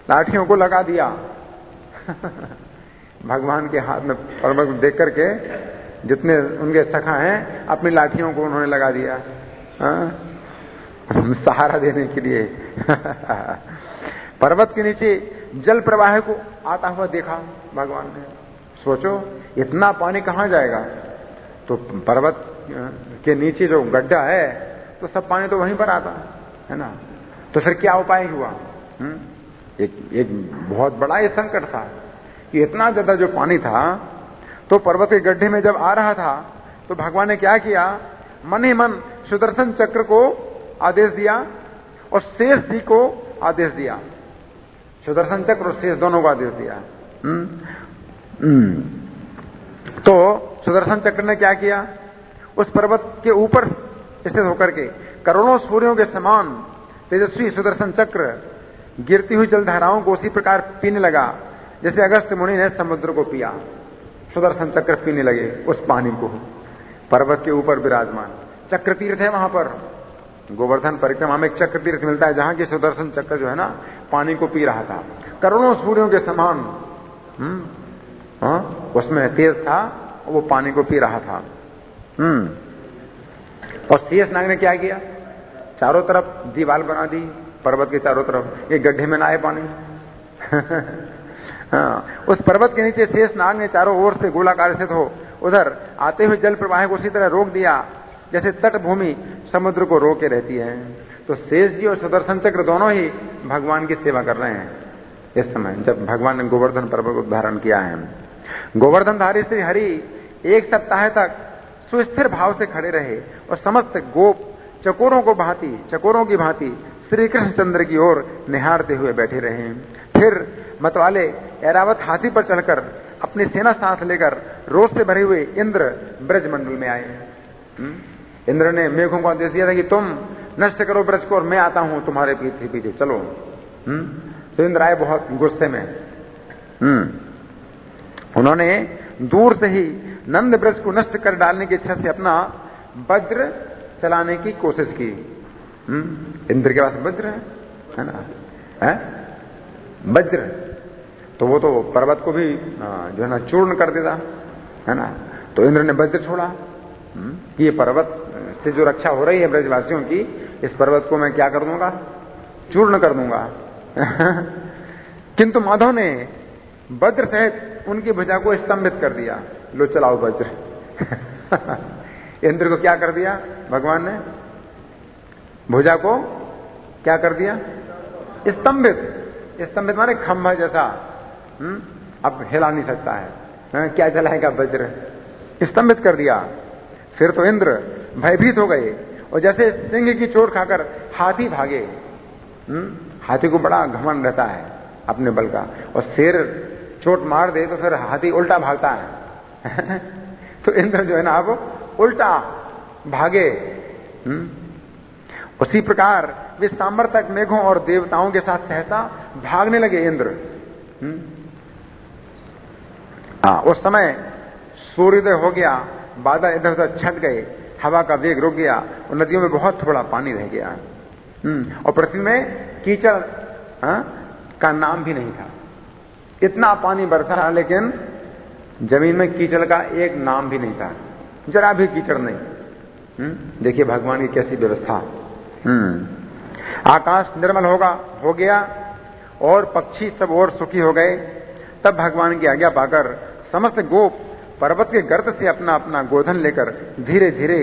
Speaker 1: लाठियों को लगा दिया। भगवान के हाथ में पर्वत को देख करके जितने उनके सखा हैं अपनी लाठियों को उन्होंने लगा दिया सहारा देने के लिए। पर्वत के नीचे जल प्रवाह को आता हुआ देखा भगवान ने। सोचो इतना पानी कहाँ जाएगा? तो पर्वत के नीचे जो गड्ढा है तो सब पानी तो वहीं पर आता है ना। तो फिर क्या उपाय हुआ? एक बहुत बड़ा ये संकट था कि इतना ज्यादा जो पानी था तो पर्वत के गड्ढे में जब आ रहा था तो भगवान ने क्या किया? मन ही मन सुदर्शन चक्र को आदेश दिया और शेष जी को आदेश दिया। सुदर्शन चक्र और शेष दोनों को आदेश दिया। तो सुदर्शन चक्र ने क्या किया? उस पर्वत के ऊपर स्थित होकर के करोड़ों सूर्यों के समान तेजस्वी सुदर्शन चक्र गिरती हुई जलधाराओं को उसी प्रकार पीने लगा जैसे अगस्त मुनि ने समुद्र को पिया। सुदर्शन चक्र पीने लगे उस पानी को। पर्वत के ऊपर विराजमान चक्र तीर्थ है वहां पर। गोवर्धन परिक्रमा में एक चक्र तीर्थ मिलता है जहां की सुदर्शन चक्र जो है ना पानी को पी रहा था करोड़ों सूर्यों के समान। उसमें तेज था वो पानी को पी रहा था। और शेष नाग ने क्या किया? चारों तरफ दीवार बना दी पर्वत के चारों तरफ, एक गड्ढे में ना आए पानी। उस पर्वत के नीचे शेष नाग ने चारों ओर से गोलाकार स्थित हो उधर आते हुए जल प्रवाह को उसी तरह रोक दिया जैसे तट भूमि समुद्र को रोके रहती है। तो शेष जी और सुदर्शन चक्र दोनों ही भगवान की सेवा कर रहे हैं। इस समय जब भगवान ने गोवर्धन पर्वत को धारण किया है। गोवर्धनधारी श्री हरि 1 सप्ताह तक सुस्थिर भाव से खड़े रहे और समस्त गोप चकोरों की भांति श्री कृष्ण चंद्र की ओर निहारते हुए बैठे रहे। फिर मतवाले ऐरावत हाथी पर चढ़कर अपनी सेना साथ लेकर रोष से भरे हुए इंद्र ब्रजमंडल में आए। इंद्र ने मेघों को आदेश दिया था कि तुम नष्ट करो ब्रज को और मैं आता हूं तुम्हारे पीछे पीछे चलो। तो इंद्र आए बहुत गुस्से में। उन्होंने दूर से ही नंद ब्रज को नष्ट कर डालने की इच्छा से अपना वज्र चलाने की कोशिश की। इंद्र के पास वज्र है ना, है वज्र, तो वो तो पर्वत को भी जो है ना चूर्ण कर देता है ना। तो इंद्र ने वज्र छोड़ा कि ये पर्वत से जो रक्षा हो रही है ब्रजवासियों की, इस पर्वत को मैं क्या कर दूंगा, चूर्ण कर दूंगा। किंतु माधव ने वज्र सहित उनकी भुजा को स्तंभित कर दिया। लो चलाओ वज्र। इंद्र को क्या कर दिया भगवान ने, भुजा को क्या कर दिया, स्तंभित माने खंभा जैसा। अब हिला नहीं सकता है, क्या चलाएगा वज्र, स्तंभित कर दिया। फिर तो इंद्र भयभीत हो गए और जैसे सिंह की चोट खाकर हाथी भागे। हाथी को बड़ा घमंड रहता है अपने बल का, और शेर चोट मार दे तो फिर हाथी उल्टा भागता है। तो इंद्र जो है ना अब उल्टा भागे। उसी प्रकार वे सांबर तक मेघों और देवताओं के साथ सहसा भागने लगे इंद्र। उस समय सूर्योदय हो गया, बादल इधर उधर छट गए, हवा का वेग रुक गया और नदियों में बहुत थोड़ा पानी रह गया। और पृथ्वी में कीचड़ का नाम भी नहीं था। इतना पानी बरसा लेकिन जमीन में कीचड़ का एक नाम भी नहीं था, जरा भी कीचड़ नहीं। देखिए भगवान की कैसी व्यवस्था। आकाश निर्मल हो गया और पक्षी सब और सुखी हो गए। तब भगवान की आज्ञा पाकर समस्त गोप पर्वत के गर्त से अपना अपना गोधन लेकर धीरे धीरे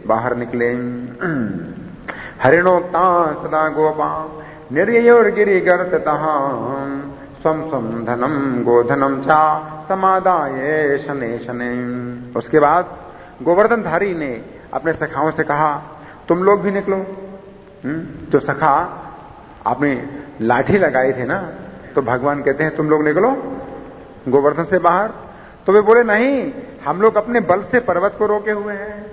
Speaker 1: बाहर निकले। हरिणोक्ता सदा गोपा निर्योर्गिरि गर्ततः स्वम स्वम धनम गोधनम चा समादाये शने शने। उसके बाद गोवर्धनधारी ने अपने सखाओं से कहा, तुम लोग भी निकलो। तो सखा आपने लाठी लगाए थे ना, तो भगवान कहते हैं तुम लोग निकलो गोवर्धन से बाहर। तो वे बोले नहीं, हम लोग अपने बल से पर्वत को रोके हुए हैं।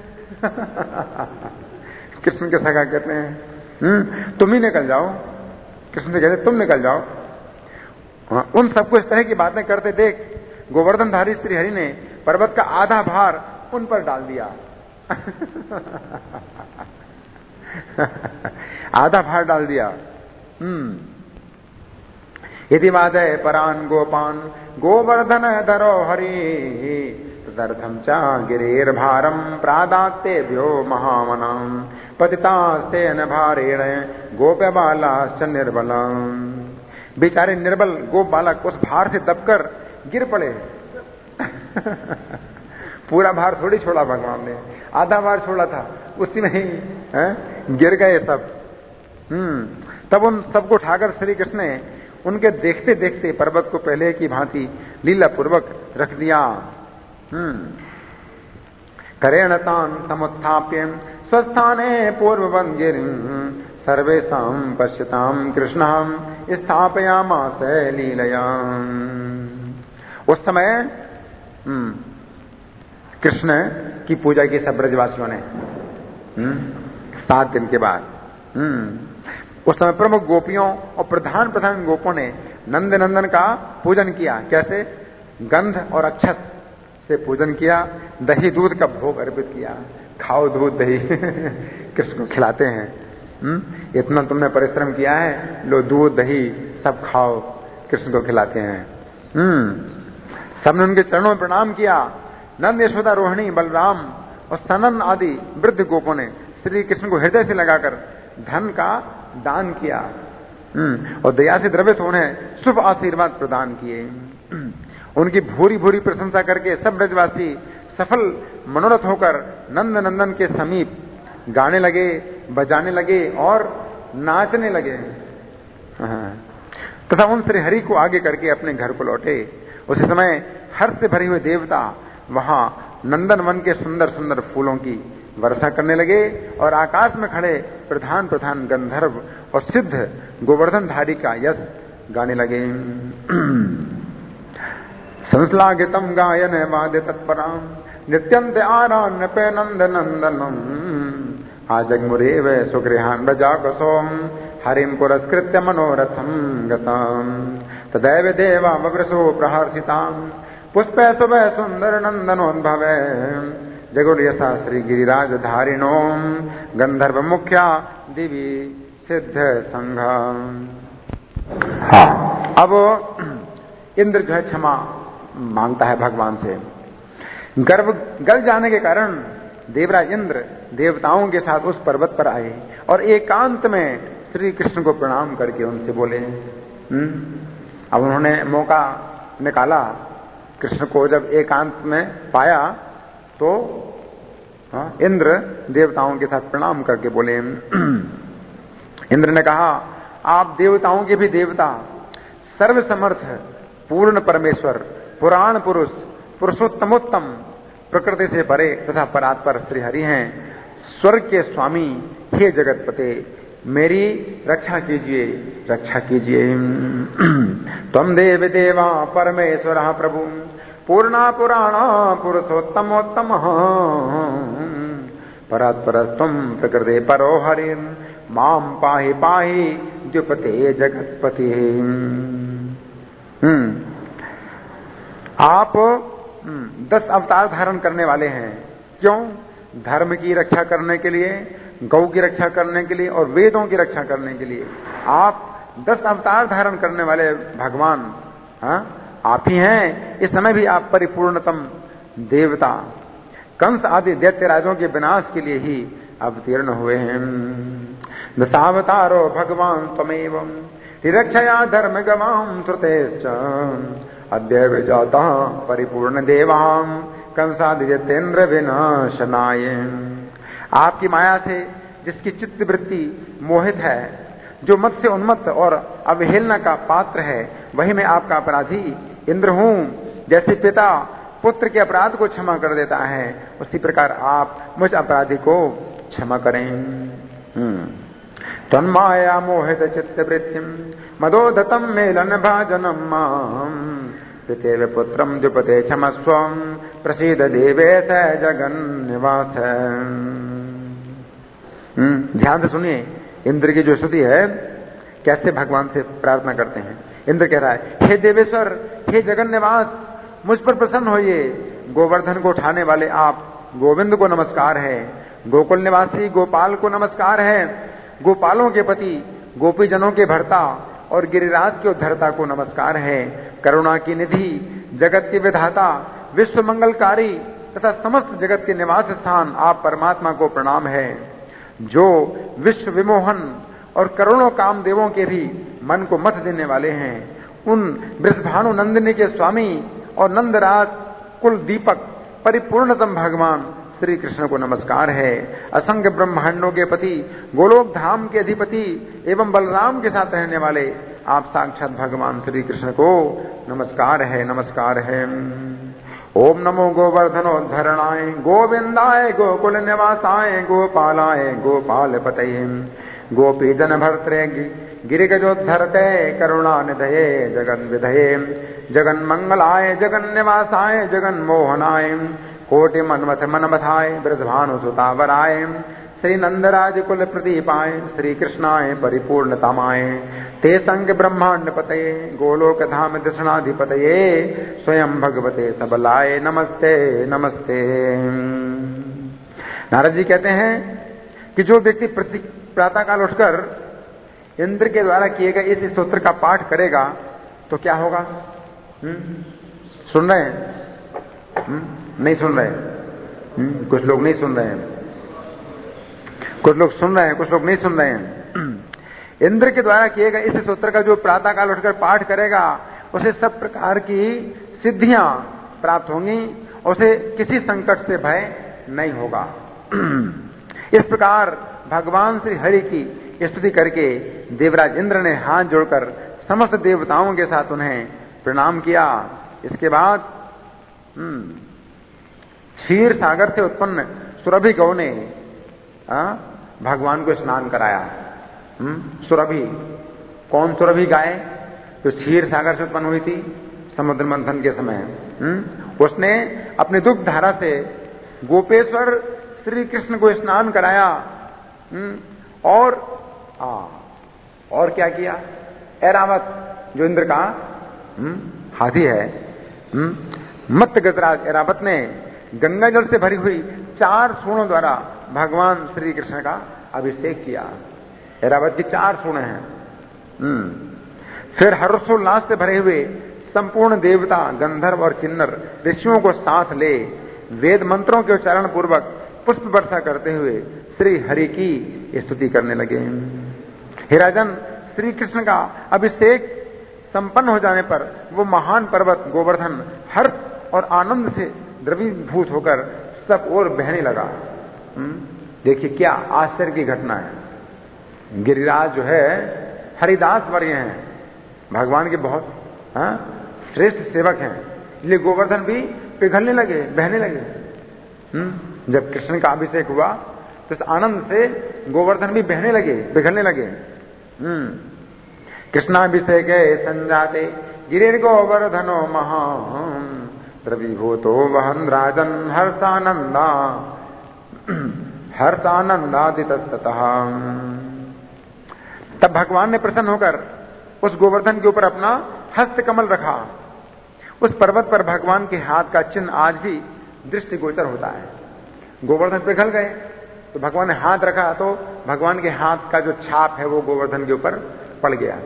Speaker 1: कृष्ण के सखा कहते हैं तुम ही निकल जाओ। कृष्ण से कहते तुम निकल जाओ। उन सबको इस तरह की बातें करते देख गोवर्धनधारी श्री हरि ने पर्वत का आधा भार उन पर डाल दिया। आधा भार डाल दिया। यदि वादय परान गोपान गोवर्धन धरो हरि तदर्थम चा गिरेर भारम प्रादातेभ्यो महामनम पतितास्ते न भारेण गोप्य बालाश्च निर्बलम। बेचारे निर्बल गोप बालक उस भार से दबकर गिर पड़े। पूरा भार थोड़ी छोड़ा भगवान ने, आधा भार छोड़ा था, उसी में ही गिर गए सब। तब उन सबको उठाकर श्री कृष्ण ने उनके देखते देखते पर्वत को पहले की भांति लीला पूर्वक रख दिया। करेण तान समुत्थाप्य स्वस्थाने पूर्ववन् गिरिं सर्वेषां पश्यतां कृष्णं स्थापयामास लीलया। उस समय कृष्ण की पूजा की सब ब्रजवासियों ने 7 दिन के बाद। उस समय प्रमुख गोपियों और प्रधान गोपों ने नंद नंदन का पूजन किया। कैसे? गंध और अक्षत से पूजन किया, दही दूध का भोग अर्पित किया। खाओ दूध दही कृष्ण को खिलाते हैं। इतना तुमने परिश्रम किया है, लो दूध दही सब खाओ, कृष्ण को खिलाते हैं। सबने उनके चरणों में प्रणाम किया। नंद यशोदा रोहिणी बलराम और सनन आदि वृद्ध गोपों ने श्री कृष्ण को हृदय से लगाकर धन का दान किया और दया से द्रवित उन्हें शुभ आशीर्वाद प्रदान किए। उनकी भूरी भूरी प्रशंसा करके सब ब्रजवासी सफल मनोरथ होकर नंद नंदन के समीप गाने लगे, बजाने लगे और नाचने लगे। तथा उन श्री हरि को आगे करके अपने घर को लौटे। उसी समय हर्ष से भरे हुए देवता वहां नंदन वन के सुंदर सुंदर फूलों की वर्षा करने लगे और आकाश में खड़े प्रधान प्रधान गंधर्व और सिद्ध गोवर्धनधारी का यश गाने लगे। संश्लाघितम गायन वाद्य तत्पराम नित्यंत आरान्यपे नंद नंदनम आजगमुरेव सुगृहान रजाकसोम हरिम पुरस्कृत्य मनोरथम गताम तदैव देवा ववृषो प्रहर्षिताम पुष्पे शुभे सुंदर नंदनोद्भवे जगुर्यसा श्री गिरिराज धारिणो गंधर्व मुख्या दिवी सिद्ध संघ। हाँ, अब इंद्र जो है क्षमा मांगता है भगवान से। गर्व गल जाने के कारण देवराज इंद्र देवताओं के साथ उस पर्वत पर आए और एकांत में श्री कृष्ण को प्रणाम करके उनसे बोले। अब उन्होंने मौका निकाला, कृष्ण को जब एकांत में पाया तो इंद्र देवताओं के साथ प्रणाम करके बोले। इंद्र ने कहा, आप देवताओं के भी देवता, सर्वसमर्थ पूर्ण परमेश्वर, पुराण पुरुष, पुरुषोत्तमोत्तम, प्रकृति से परे तथा परात्पर श्री हरि हैं। स्वर्ग के स्वामी हे जगतपते, मेरी रक्षा कीजिए, रक्षा कीजिए। त्वं देव देवा परमेश्वर प्रभु पूर्णा पुराणा पुरुषोत्तमोत्तम परात्परस्त्वं प्रकृते परो हरि माम पाहि पाहि द्युपते जगतपते। आप 10 अवतार धारण करने वाले हैं। क्यों? धर्म की रक्षा करने के लिए, गौ की रक्षा करने के लिए और वेदों की रक्षा करने के लिए आप 10 अवतार धारण करने वाले भगवान आप ही हैं। इस समय भी आप परिपूर्णतम देवता कंस आदि दैत्यराजों के विनाश के लिए ही अवतीर्ण हुए हैं। दशावतारो भगवान त्वमेव रक्षया धर्म गवाम श्रुतेश्च अद्य विजाता परिपूर्ण देवाम कंसादि दैत्येन्द्र विनाशनाय। आपकी माया से जिसकी चित्त वृत्ति मोहित है, जो मत से उन्मत्त और अवहेलना का पात्र है, वही मैं आपका अपराधी इंद्र हूं। जैसे पिता पुत्र के अपराध को क्षमा कर देता है, उसी प्रकार आप मुझ अपराधी को क्षमा करें। तन्माया मोहित चित्त वृत्तिम मदोधतम मेलन भाजनम माम पितेव पुत्रम द्युपते क्षमस्वम प्रसीद देवेश जगन निवास। ध्यान से सुनिए, इंद्र की जो स्तुति है कैसे भगवान से प्रार्थना करते हैं। इंद्र कह रहा है, हे देवेश्वर, हे जगन निवास, मुझ पर प्रसन्न होइए। गोवर्धन को उठाने वाले आप गोविंद को नमस्कार है। गोकुल निवासी गोपाल को नमस्कार है। गोपालों के पति, गोपी जनों के भर्ता और गिरिराज के उद्धरता को नमस्कार है। करुणा की निधि, जगत के विधाता, विश्व मंगलकारी तथा समस्त जगत के निवास स्थान आप परमात्मा को प्रणाम है, जो विश्व विमोहन और करोड़ों कामदेवों के भी मन को मत देने वाले हैं। उन वृषभानु नंदिनी के स्वामी और नंदराज कुल दीपक परिपूर्णतम भगवान श्री कृष्ण को नमस्कार है। असंख्य ब्रह्मांडों के पति, गोलोक धाम के अधिपति एवं बलराम के साथ रहने वाले आप साक्षात भगवान श्री कृष्ण को नमस्कार है, नमस्कार है। ओम नमो गोवर्धनोद्धरणाय गोविंदाय गोकुल निवासाय गोपालाय गोपाल पतये गोपी जन भर्त्रे गिरिगजोद्धरते करुणा निधये जगन विधये जगन मंगलाय जगन निवासाय जगन मोहनाय कोटि मनमथ मनमथाय ब्रजभानु सुतावराय श्री नंदराज कुल प्रदीपाय श्री कृष्णाय परिपूर्णतमाय ते संग ब्रह्मांड पतये गोलोक धाम दृष्णाधिपतये स्वयं भगवते सबलाय नमस्ते नमस्ते। नारद जी कहते हैं कि जो व्यक्ति प्रातः काल उठकर इंद्र के द्वारा किए गए इस स्तोत्र का पाठ करेगा तो क्या होगा? सुन रहे हैं? नहीं सुन रहे? कुछ लोग नहीं सुन रहे हैं, कुछ लोग सुन रहे हैं, कुछ लोग नहीं सुन रहे हैं। इंद्र के द्वारा किए गए इस स्तोत्र का जो प्रातः काल उठकर पाठ करेगा उसे सब प्रकार की सिद्धियां प्राप्त होंगी, उसे किसी संकट से भय नहीं होगा। इस प्रकार भगवान श्री हरि की स्तुति करके देवराज इंद्र ने हाथ जोड़कर समस्त देवताओं के साथ उन्हें प्रणाम किया। इसके बाद क्षीर सागर से उत्पन्न सुरभि गौ ने भगवान को स्नान कराया। सुरभि, कौन सुरभि गाय? तो क्षीर सागर से उत्पन्न हुई थी समुद्र मंथन के समय। उसने अपनी दुग्ध धारा से गोपेश्वर श्री कृष्ण को स्नान कराया। और क्या किया? ऐरावत, जो इंद्र का हाथी है, मत्त गजराज ऐरावत ने गंगा जल से भरी हुई 4 सूंडों द्वारा भगवान श्री कृष्ण का अभिषेक किया। ऐरावत की 4 सूंडें हैं। फिर हर्षोल्लास से भरे हुए संपूर्ण देवता, गंधर्व और किन्नर ऋषियों को साथ ले वेद मंत्रों के उच्चारण पूर्वक पुष्प वर्षा करते हुए श्री हरि की स्तुति करने लगे। हे राजन, श्री कृष्ण का अभिषेक संपन्न हो जाने पर वो महान पर्वत गोवर्धन हर्ष और आनंद से द्रवीभूत होकर सब ओर बहने लगा। देखिए क्या आश्चर्य की घटना है। गिरिराज जो है हरिदास वर्य हैं, भगवान के बहुत श्रेष्ठ सेवक हैं, इसलिए गोवर्धन भी पिघलने लगे, बहने लगे। जब कृष्ण का अभिषेक हुआ तो इस आनंद से गोवर्धन भी बहने लगे, पिघलने लगे। कृष्णाभिषेक संजाते गिरिर गोवर्धनो महान द्रवीभूतो वहन राजन हर्षानंदादितस्ततः। तब भगवान ने प्रसन्न होकर उस गोवर्धन के ऊपर अपना हस्त कमल रखा। उस पर्वत पर भगवान के हाथ का चिन्ह आज भी दृष्टिगोचर होता है। गोवर्धन पिघल गए तो भगवान ने हाथ रखा तो भगवान के हाथ का जो छाप है वो गोवर्धन के ऊपर पड़ गया।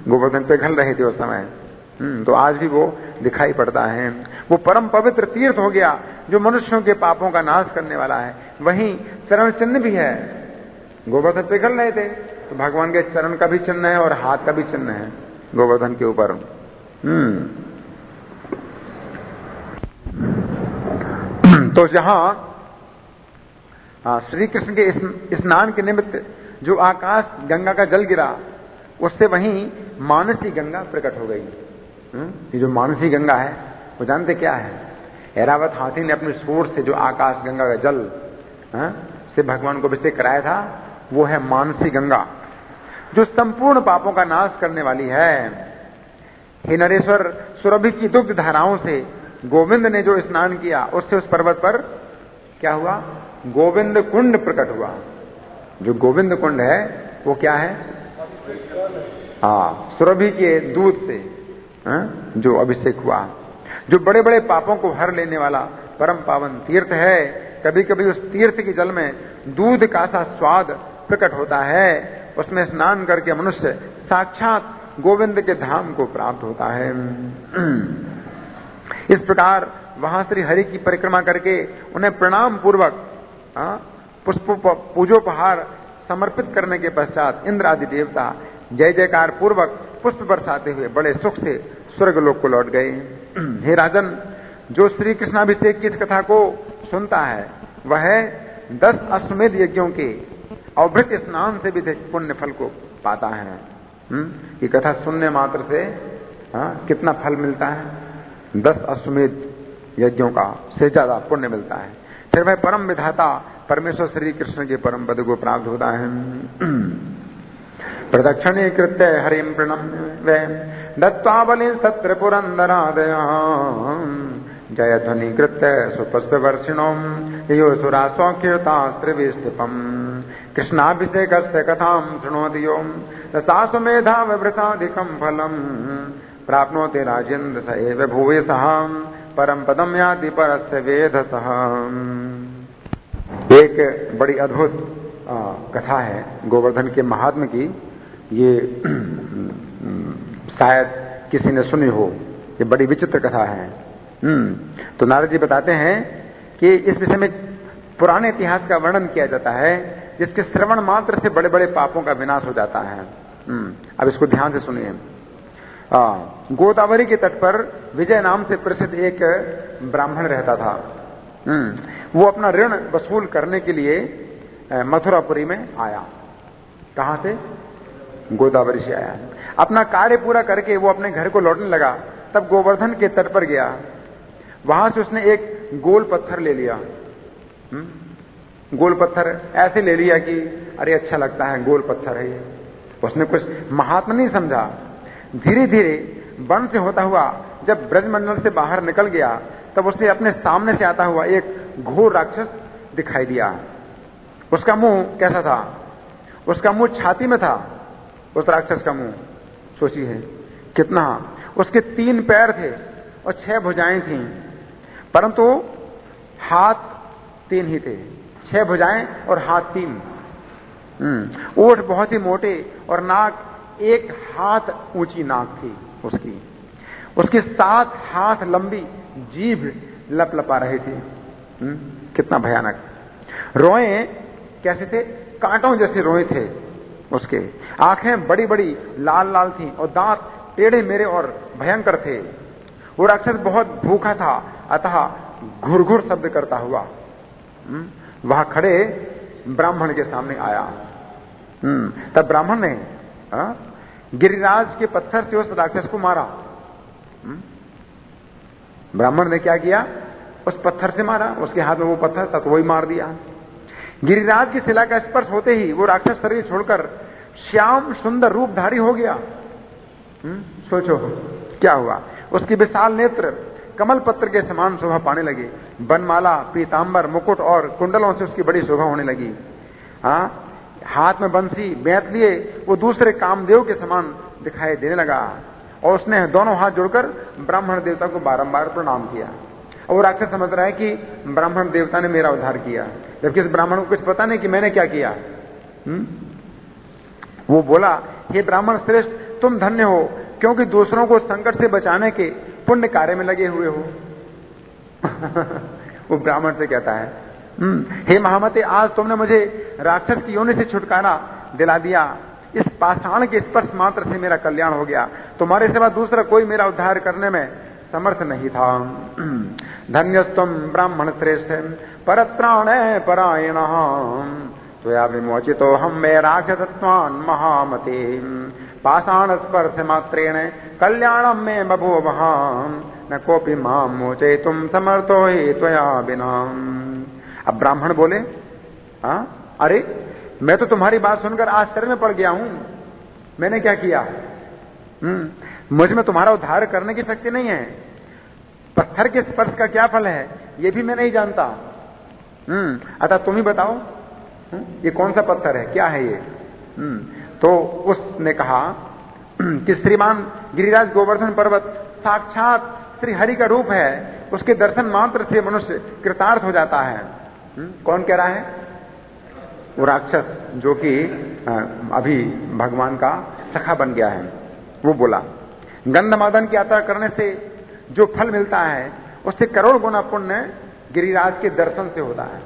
Speaker 1: गोवर्धन पिघल रहे थे उस समय, तो आज भी वो दिखाई पड़ता है। वो परम पवित्र तीर्थ हो गया जो मनुष्यों के पापों का नाश करने वाला है। वहीं चरण चिन्ह भी है। गोवर्धन पिघल रहे थे तो भगवान के चरण का भी चिन्ह है और हाथ का भी चिन्ह है गोवर्धन के ऊपर। तो जहां श्री कृष्ण के स्नान के निमित्त जो आकाश गंगा का जल गिरा, उससे वहीं मानसी गंगा प्रकट हो गई। ये जो मानसी गंगा है वो जानते क्या है? ऐरावत हाथी ने अपने सूंड से जो आकाश गंगा का जल से भगवान को अभिषेक कराया था, वो है मानसी गंगा, जो संपूर्ण पापों का नाश करने वाली है। हे नरेश्वर, सुरभि की दुग्ध धाराओं से गोविंद ने जो स्नान किया, उससे उस पर्वत पर क्या हुआ? गोविंद कुंड प्रकट हुआ। जो गोविंद कुंड है वो क्या है? सुरभि के दूध से जो अभिषेक हुआ, जो बड़े बड़े पापों को हर लेने वाला परम पावन तीर्थ है। कभी कभी उस तीर्थ के जल में दूध का सा स्वाद प्रकट होता है। उसमें स्नान करके मनुष्य साक्षात गोविंद के धाम को प्राप्त होता है। इस प्रकार वहां श्री हरि की परिक्रमा करके उन्हें प्रणाम पूर्वक पुष्प पूजोपहार समर्पित करने के पश्चात इंद्र आदि देवता जय जयकार पूर्वक पुष्प बरसाते हुए बड़े सुख से स्वर्गलोक को लौट गए। हे राजन, जो श्री कृष्णाभिषेक की इस कथा को सुनता है वह 10 अश्वमेध यज्ञों के अवभृत स्नान से भी पुण्य फल को पाता है। ये कथा सुनने मात्र से कितना फल मिलता है? 10 अश्वमेध यज्ञों का से ज्यादा पुण्य मिलता है। फिर वह परम विधाता परमेश्वर श्री कृष्ण के परम पद को प्राप्त होता है। प्रदक्षिणे कृत्य हरिम प्रणम्य दत्त्वा बलिं सत्र पुरंदरादया जय ध्वनि कृत्य सुपुष्प वर्षिणों यो सुरा सौख्यतास्त्रिविष्टिपम कृष्णाभिषेकस्य कथां शृणोति यो रसाश्वमेधा विवृताधिकं फलम् प्राप्नोति राजेन्द्र स एव भूयसः परम पदम याति परस्य वेधसः। एक बड़ी अद्भुत कथा है गोवर्धन के महात्म्य की। ये शायद किसी ने सुनी हो, ये बड़ी विचित्र कथा है। तो नारद जी बताते हैं कि इस विषय में पुराने इतिहास का वर्णन किया जाता है, जिसके श्रवण मात्र से बड़े बड़े पापों का विनाश हो जाता है। अब इसको ध्यान से सुनिए। गोदावरी के तट पर विजय नाम से प्रसिद्ध एक ब्राह्मण रहता था। वो अपना ऋण वसूल करने के लिए मथुरापुरी में आया। कहां से? गोदावरी से आया। अपना कार्य पूरा करके वो अपने घर को लौटने लगा, तब गोवर्धन के तट पर गया। वहां से उसने एक गोल पत्थर ले लिया। गोल पत्थर ऐसे ले लिया कि अरे अच्छा लगता है, गोल पत्थर है ये। उसने कुछ महात्मा नहीं समझा। धीरे धीरे वन से होता हुआ जब ब्रजमंडल से बाहर निकल गया, तब उसे अपने सामने से आता हुआ एक घोर राक्षस दिखाई दिया। उसका मुंह कैसा था? उसका मुंह छाती में था, उस राक्षस का मुंह। सोचिए कितना। उसके 3 पैर थे और 6 भुजाएं थीं, परंतु हाथ 3 ही थे। 6 भुजाएं और हाथ 3। ओठ बहुत ही मोटे और नाक 1 हाथ ऊंची नाक थी उसकी। उसकी 7 हाथ लंबी जीभ लपलपा रही थी। कितना भयानक। रोए कैसे थे? कांटों जैसे रोए थे उसके। आंखें बड़ी बड़ी लाल लाल थीं और दांत टेढ़े मेढ़े और भयंकर थे। वो राक्षस बहुत भूखा था, अतः घुरघुर शब्द करता हुआ वहां खड़े ब्राह्मण के सामने आया। तब ब्राह्मण ने गिरिराज के पत्थर से उस राक्षस को मारा। ब्राह्मण ने क्या किया? उस पत्थर से मारा। उसके हाथ में वो पत्थर था तो वही मार दिया। गिरिराज की शिला का स्पर्श होते ही वो राक्षस शरीर छोड़कर श्याम सुंदर रूपधारी हो गया। सोचो क्या हुआ। उसकी विशाल नेत्र कमल पत्र के समान शोभा पाने लगे। बनमाला, पीतांबर, मुकुट और कुंडलों से उसकी बड़ी शोभा होने लगी। हाथ में बंसी बेंत लिए वो दूसरे कामदेव के समान दिखाई देने लगा। और उसने दोनों हाथ जोड़कर ब्राह्मण देवता को बारंबार प्रणाम किया। और वो राक्षस समझ रहा है कि ब्राह्मण देवता ने मेरा उद्धार किया, जबकि इस ब्राह्मण को कुछ पता नहीं कि मैंने क्या किया। वो बोला, हे ब्राह्मण श्रेष्ठ, तुम धन्य हो, क्योंकि दूसरों को संकट से बचाने के पुण्य कार्य में लगे हुए हो। वो ब्राह्मण से कहता है, हे महामते, आज तुमने मुझे राक्षस की योनि से छुटकारा दिला दिया। इस पाषाण के स्पर्श मात्र से मेरा कल्याण हो गया। तुम्हारे सिवा दूसरा कोई मेरा उद्धार करने में समर्थ नहीं था। धन्यस्तम ब्राह्मण श्रेष्ठ परत्राण परायण त्वया विमोचितो हम मे राक्षसत्वान् महामते पाषाण स्पर्श मात्रेण कल्याणम में बभूवः न कोपि मां मोचयितुं समर्थो हि त्वया बिना। अब ब्राह्मण बोले, अरे मैं तो तुम्हारी बात सुनकर आश्चर्य में पड़ गया हूं। मैंने क्या किया? मुझ में तुम्हारा उद्धार करने की शक्ति नहीं है। पत्थर के स्पर्श का क्या फल है ये भी मैं नहीं जानता। अतः तुम ही बताओ, ये कौन सा पत्थर है, क्या है ये? तो उसने कहा कि श्रीमान गिरिराज गोवर्धन पर्वत साक्षात श्री हरि का रूप है। उसके दर्शन मात्र से मनुष्य कृतार्थ हो जाता है। कौन कह रहा है? वो राक्षस जो कि अभी भगवान का सखा बन गया है। वो बोला, गंधमादन की यात्रा करने से जो फल मिलता है उससे करोड़ गुना पुण्य गिरिराज के दर्शन से होता है।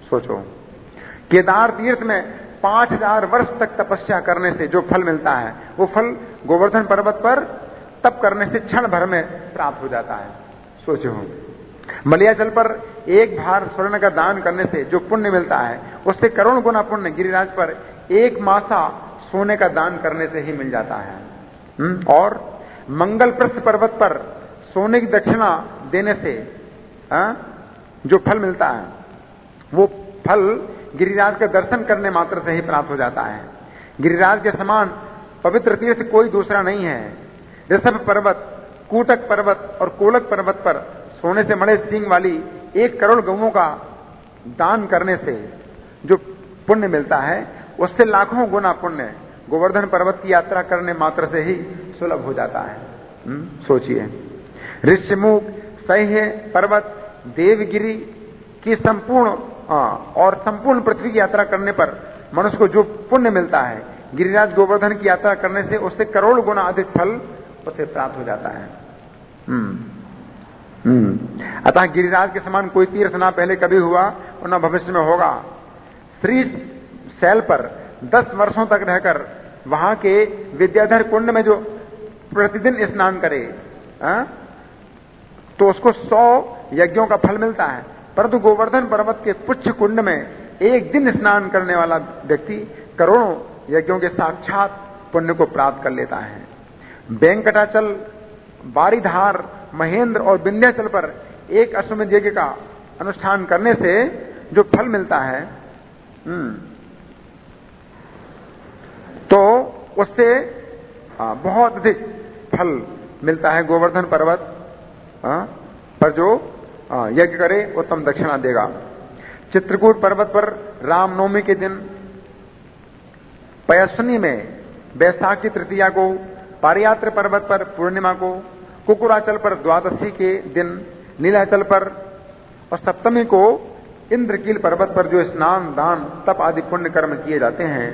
Speaker 1: सोचो, केदार तीर्थ में 5000 वर्ष तक तपस्या करने से जो फल मिलता है, वो फल गोवर्धन पर्वत पर तप करने से क्षण भर में प्राप्त हो जाता है। सोचो, मलयाचल पर 1 भार स्वर्ण का दान करने से जो पुण्य मिलता है, उससे करोड़ गुना पुण्य गिरिराज पर 1 मासा सोने का दान करने से ही मिल जाता है। और मंगल पृष्ठ पर्वत पर सोने की दक्षिणा देने से जो फल मिलता है, वो फल गिरिराज का दर्शन करने मात्र से ही प्राप्त हो जाता है। गिरिराज के समान पवित्र तीर्थ कोई दूसरा नहीं है। ऋषभ पर्वत, कूटक पर्वत और कोलक पर्वत पर सोने से मढ़े सींग वाली 1 करोड़ गौओं का दान करने से जो पुण्य मिलता है, उससे लाखों गुना पुण्य गोवर्धन पर्वत की यात्रा करने मात्र से ही सुलभ हो जाता है। सोचिए, ऋष्यमुख, सह्य पर्वत, देवगिरी की संपूर्ण पृथ्वी की यात्रा करने पर मनुष्य को जो पुण्य मिलता है, गिरिराज गोवर्धन की यात्रा करने से उससे करोड़ गुना अधिक फल उसे प्राप्त हो जाता है। अतः गिरिराज के समान कोई तीर्थ ना पहले कभी हुआ और ना भविष्य में होगा। श्री शैल पर 10 वर्षों तक रहकर वहां के विद्याधर कुंड में जो प्रतिदिन स्नान करे तो उसको 100 यज्ञों का फल मिलता है। परंतु गोवर्धन पर्वत के पुच्छ कुंड में 1 दिन स्नान करने वाला व्यक्ति करोड़ों यज्ञों के साक्षात पुण्य को प्राप्त कर लेता है। वेंकटाचल, बारीधार, महेंद्र और विंध्याचल पर एक अश्वमेध यज्ञ का अनुष्ठान करने से जो फल मिलता है, तो उससे बहुत अधिक फल मिलता है। गोवर्धन पर्वत पर जो यज्ञ करे उत्तम दक्षिणा देगा। चित्रकूट पर्वत पर रामनवमी के दिन, पयस्विनी में बैसाखी तृतीया को, पारियात्र पर्वत पर पूर्णिमा को, कुकुराचल पर द्वादशी के दिन, नीलाचल पर और सप्तमी को इंद्रकील पर्वत पर जो स्नान, दान, तप आदि पुण्य कर्म किए जाते हैं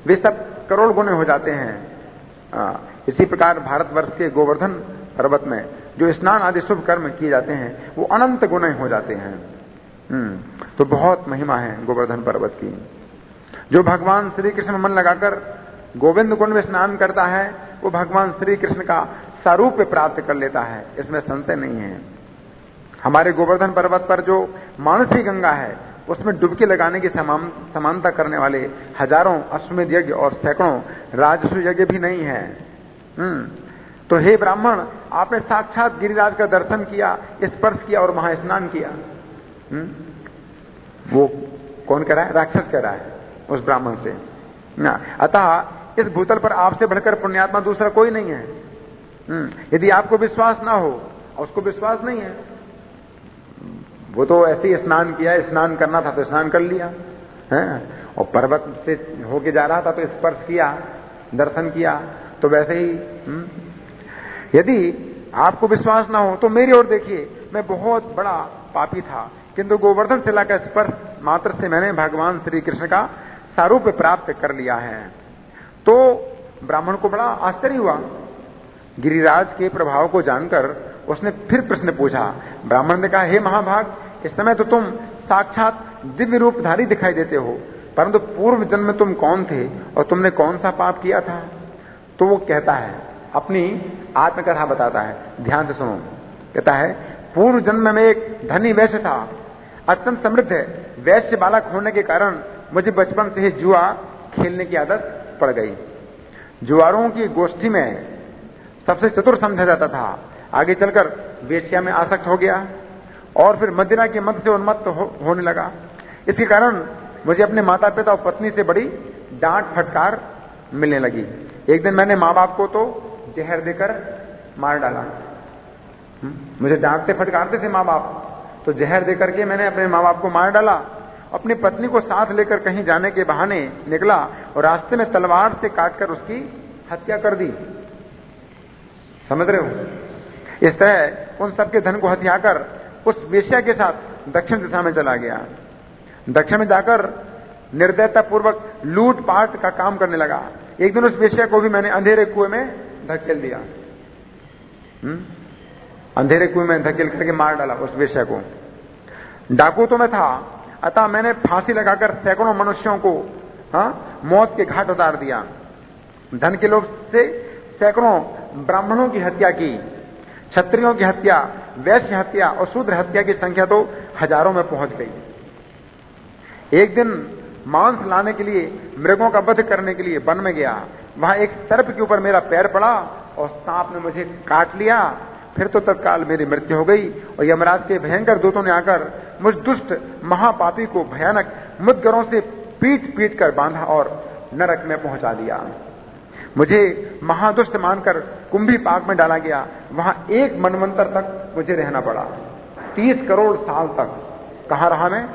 Speaker 1: वे सब करोड़ गुने हो जाते हैं। इसी प्रकार भारतवर्ष के गोवर्धन पर्वत में जो स्नान आदि शुभ कर्म किए जाते हैं वो अनंत गुने हो जाते हैं। तो बहुत महिमा है गोवर्धन पर्वत की। जो भगवान श्री कृष्ण में मन लगाकर गोविंद कुंड में स्नान करता है वो भगवान श्री कृष्ण का सारूप्य प्राप्त कर लेता है, इसमें संशय नहीं है। हमारे गोवर्धन पर्वत पर जो मानसी गंगा है उसमें डुबकी लगाने की समानता करने वाले हजारों अश्वमेध यज्ञ और सैकड़ों राजस्व यज्ञ भी नहीं है। तो हे ब्राह्मण, आपने साक्षात गिरिराज का दर्शन किया, स्पर्श किया और महास्नान किया। वो कौन कह रहा है? राक्षस कह रहा है उस ब्राह्मण से। अतः इस भूतल पर आपसे बढ़कर पुण्यात्मा दूसरा कोई नहीं है। यदि आपको विश्वास ना हो, और उसको विश्वास नहीं है, वो तो ऐसे ही स्नान किया, स्नान करना था तो स्नान कर लिया है, और पर्वत से होके जा रहा था तो स्पर्श किया, दर्शन किया, तो वैसे ही। यदि आपको विश्वास ना हो तो मेरी ओर देखिए, मैं बहुत बड़ा पापी था, किंतु गोवर्धन शिला का स्पर्श मात्र से मैंने भगवान श्री कृष्ण का सारूप्य प्राप्त कर लिया है। तो ब्राह्मण को बड़ा आश्चर्य हुआ। गिरिराज के प्रभाव को जानकर उसने फिर प्रश्न पूछा। ब्राह्मण ने कहा, हे महाभाग, इस समय तो तुम साक्षात दिव्य रूपधारी दिखाई देते हो, परंतु पूर्व जन्म में तुम कौन थे और तुमने कौन सा पाप किया था? तो वो कहता है, अपनी आत्मकथा बताता है, ध्यान से सुनो। कहता है, पूर्व जन्म में एक धनी वैश्य था, अत्यंत समृद्ध वैश्य बालक होने के कारण मुझे बचपन से ही जुआ खेलने की आदत पड़ गई। जुआरों की गोष्ठी में सबसे चतुर समझा जाता था। आगे चलकर वेश्या में आसक्त हो गया और फिर मदिरा के मद से उन्मत्त होने लगा। इसके कारण मुझे अपने माता पिता और पत्नी से बड़ी डांट फटकार मिलने लगी। एक दिन मैंने माँ बाप को तो जहर देकर मार डाला। मुझे डांटते फटकारते थे माँ बाप, तो जहर देकर के मैंने अपने माँ बाप को मार डाला। अपनी पत्नी को साथ लेकर कहीं जाने के बहाने निकला और रास्ते में तलवार से काटकर उसकी हत्या कर दी। समझ रहे हो? इस तरह उन सबके धन को हत्या कर उस वेश्या के साथ दक्षिण दिशा में चला गया। दक्षिण में जाकर निर्दयता पूर्वक लूट पाट का काम करने लगा। एक दिन उस वेश्या को भी मैंने अंधेरे कुएं में धकेल दिया। अंधेरे कुएं में धकेल करके मार डाला उस वेश्या को। डाकू तो मैं था, अतः मैंने फांसी लगाकर सैकड़ों मनुष्यों को मौत के घाट उतार दिया। धन के लोभ से सैकड़ों ब्राह्मणों की हत्या की, क्षत्रियों की हत्या, वैश्य हत्या और शूद्र हत्या की संख्या तो हजारों में पहुंच गई। एक दिन मांस लाने के लिए, मृगों का वध करने के लिए वन में गया। वहां एक सर्प के ऊपर मेरा पैर पड़ा और सांप ने मुझे काट लिया। फिर तो तत्काल मेरी मृत्यु हो गई और यमराज के भयंकर दूतों ने आकर मुझ दुष्ट महापापी को भयानक मुद्गरों से पीट पीट कर बांधा और नरक में पहुंचा दिया। मुझे महादुष्ट मानकर कुंभी पाक में डाला गया। वहां एक मनवंतर तक मुझे रहना पड़ा, 30 करोड़ साल तक। कहां रहा मैं?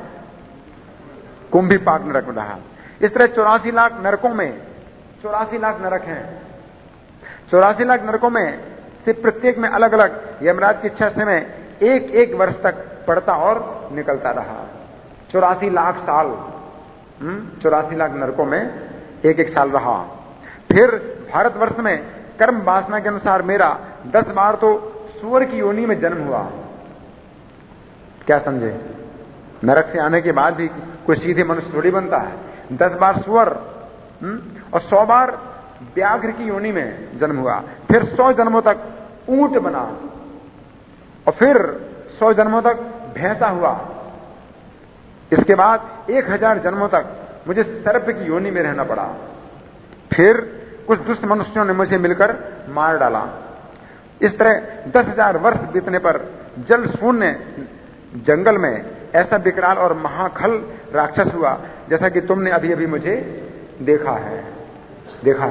Speaker 1: कुंभी पाक नरक में रहा। इस तरह 84 लाख नरकों में 84 लाख नरक हैं। 84 लाख नरकों में से प्रत्येक में अलग अलग यमराज की इच्छा से मैं एक एक वर्ष तक पढ़ता और निकलता रहा। 84 लाख साल 84 लाख नरकों में एक एक साल रहा। फिर भारतवर्ष में कर्म वासना के अनुसार मेरा 10 बार तो सूअर की योनि में जन्म हुआ। क्या समझे? नरक से आने के बाद भी कोई सीधे मनुष्य थोड़ी बनता है। 10 बार सूअर और 100 बार व्याघ्र की योनि में जन्म हुआ। फिर 100 जन्मों तक ऊंट बना और फिर 100 जन्मों तक भैंसा हुआ। इसके बाद 1000 जन्मों तक मुझे सर्प की योनि में रहना पड़ा। फिर कुछ दुष्ट मनुष्यों ने मुझे मिलकर मार डाला। इस तरह 10,000 वर्ष बीतने पर जल शून्य जंगल में ऐसा विकराल और महाखल राक्षस हुआ जैसा कि तुमने अभी अभी मुझे देखा है। देखा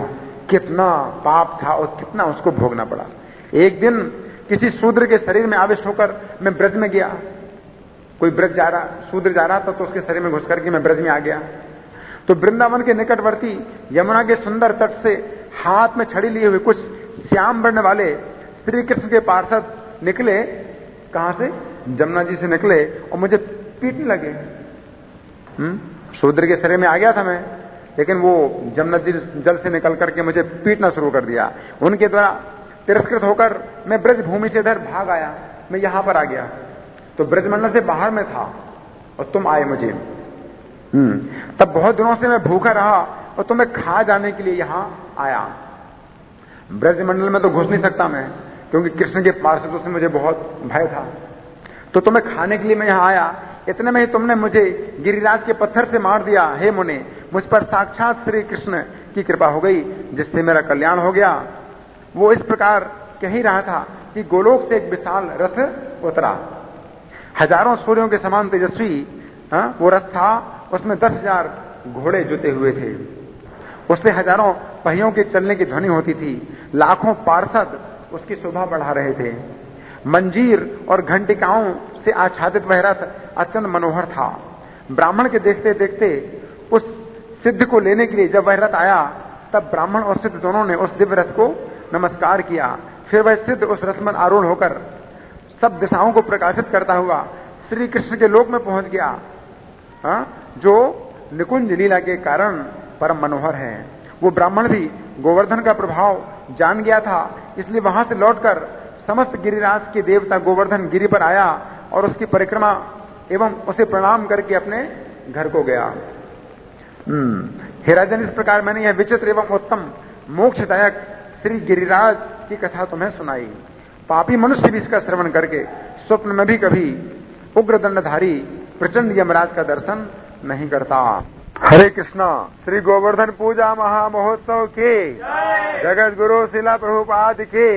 Speaker 1: कितना पाप था और कितना उसको भोगना पड़ा। एक दिन किसी शूद्र के शरीर में आविष्ट होकर मैं ब्रज में गया। कोई ब्रज जा रहा, शूद्र जा रहा था तो उसके शरीर में घुस करके मैं ब्रज में आ गया। तो वृंदावन के निकटवर्ती यमुना के सुंदर तट से हाथ में छड़ी लिए हुए कुछ श्याम वर्ण वाले श्री कृष्ण के पार्षद निकले। कहां से? जमुना जी से निकले और मुझे पीटने लगे। शूद्र के शरीर में आ गया था मैं, लेकिन वो जमुना जी जल से निकल करके मुझे पीटना शुरू कर दिया। उनके द्वारा तिरस्कृत होकर मैं ब्रज भूमि से इधर भाग आया। मैं यहां पर आ गया तो ब्रजमंडल से बाहर में था और तुम आए मुझे। तब बहुत दिनों से मैं भूखा रहा और तुम्हें खा जाने के लिए यहां आया। ब्रजमंडल में तो घुस नहीं सकता मैं, क्योंकि कृष्ण के पार्षदों से मुझे बहुत भय था। तो तुम्हें खाने के लिए मैं यहां आया। इतने में ही तुमने मुझे गिरिराज के पत्थर से मार दिया। हे मुने, मुझ पर साक्षात श्री कृष्ण की कृपा हो गई, जिससे मेरा कल्याण हो गया। वो इस प्रकार कह ही रहा था कि गोलोक से एक विशाल रथ उतरा, हजारों सूर्यों के समान तेजस्वी वो रथ था। उसमें 10,000 घोड़े जुते हुए थे। उससे हजारों पहियों के चलने की ध्वनि होती थी। लाखों पार्षद उसकी शोभा बढ़ा रहे थे। मंजीर और घंटिकाओं से आच्छादित वह रथ अत्यंत मनोहर था। ब्राह्मण के देखते देखते उस सिद्ध को लेने के लिए जब वह रथ आया, तब ब्राह्मण और सिद्ध दोनों ने उस दिव्य रथ को नमस्कार किया। फिर वह सिद्ध उस रथ में आरूढ़ होकर सब दिशाओं को प्रकाशित करता हुआ श्री कृष्ण के लोक में पहुंच गया, जो निकुंज लीला के कारण परम मनोहर है। वो ब्राह्मण भी गोवर्धन का प्रभाव जान गया था, इसलिए वहां से लौटकर समस्त गिरिराज के देवता गोवर्धन गिरि पर आया और उसकी परिक्रमा एवं उसे प्रणाम करके अपने घर को गया। हे राजन, इस प्रकार मैंने यह विचित्र एवं उत्तम मोक्षदायक श्री गिरिराज की कथा तुम्हें सुनाई। पापी मनुष्य भी इसका श्रवण करके स्वप्न में भी कभी उग्र दंडधारी प्रचंड यमराज का दर्शन नहीं करता। हरे कृष्णा। श्री गोवर्धन पूजा महामहोत्सव की जगत गुरु शिला प्रभुपाद की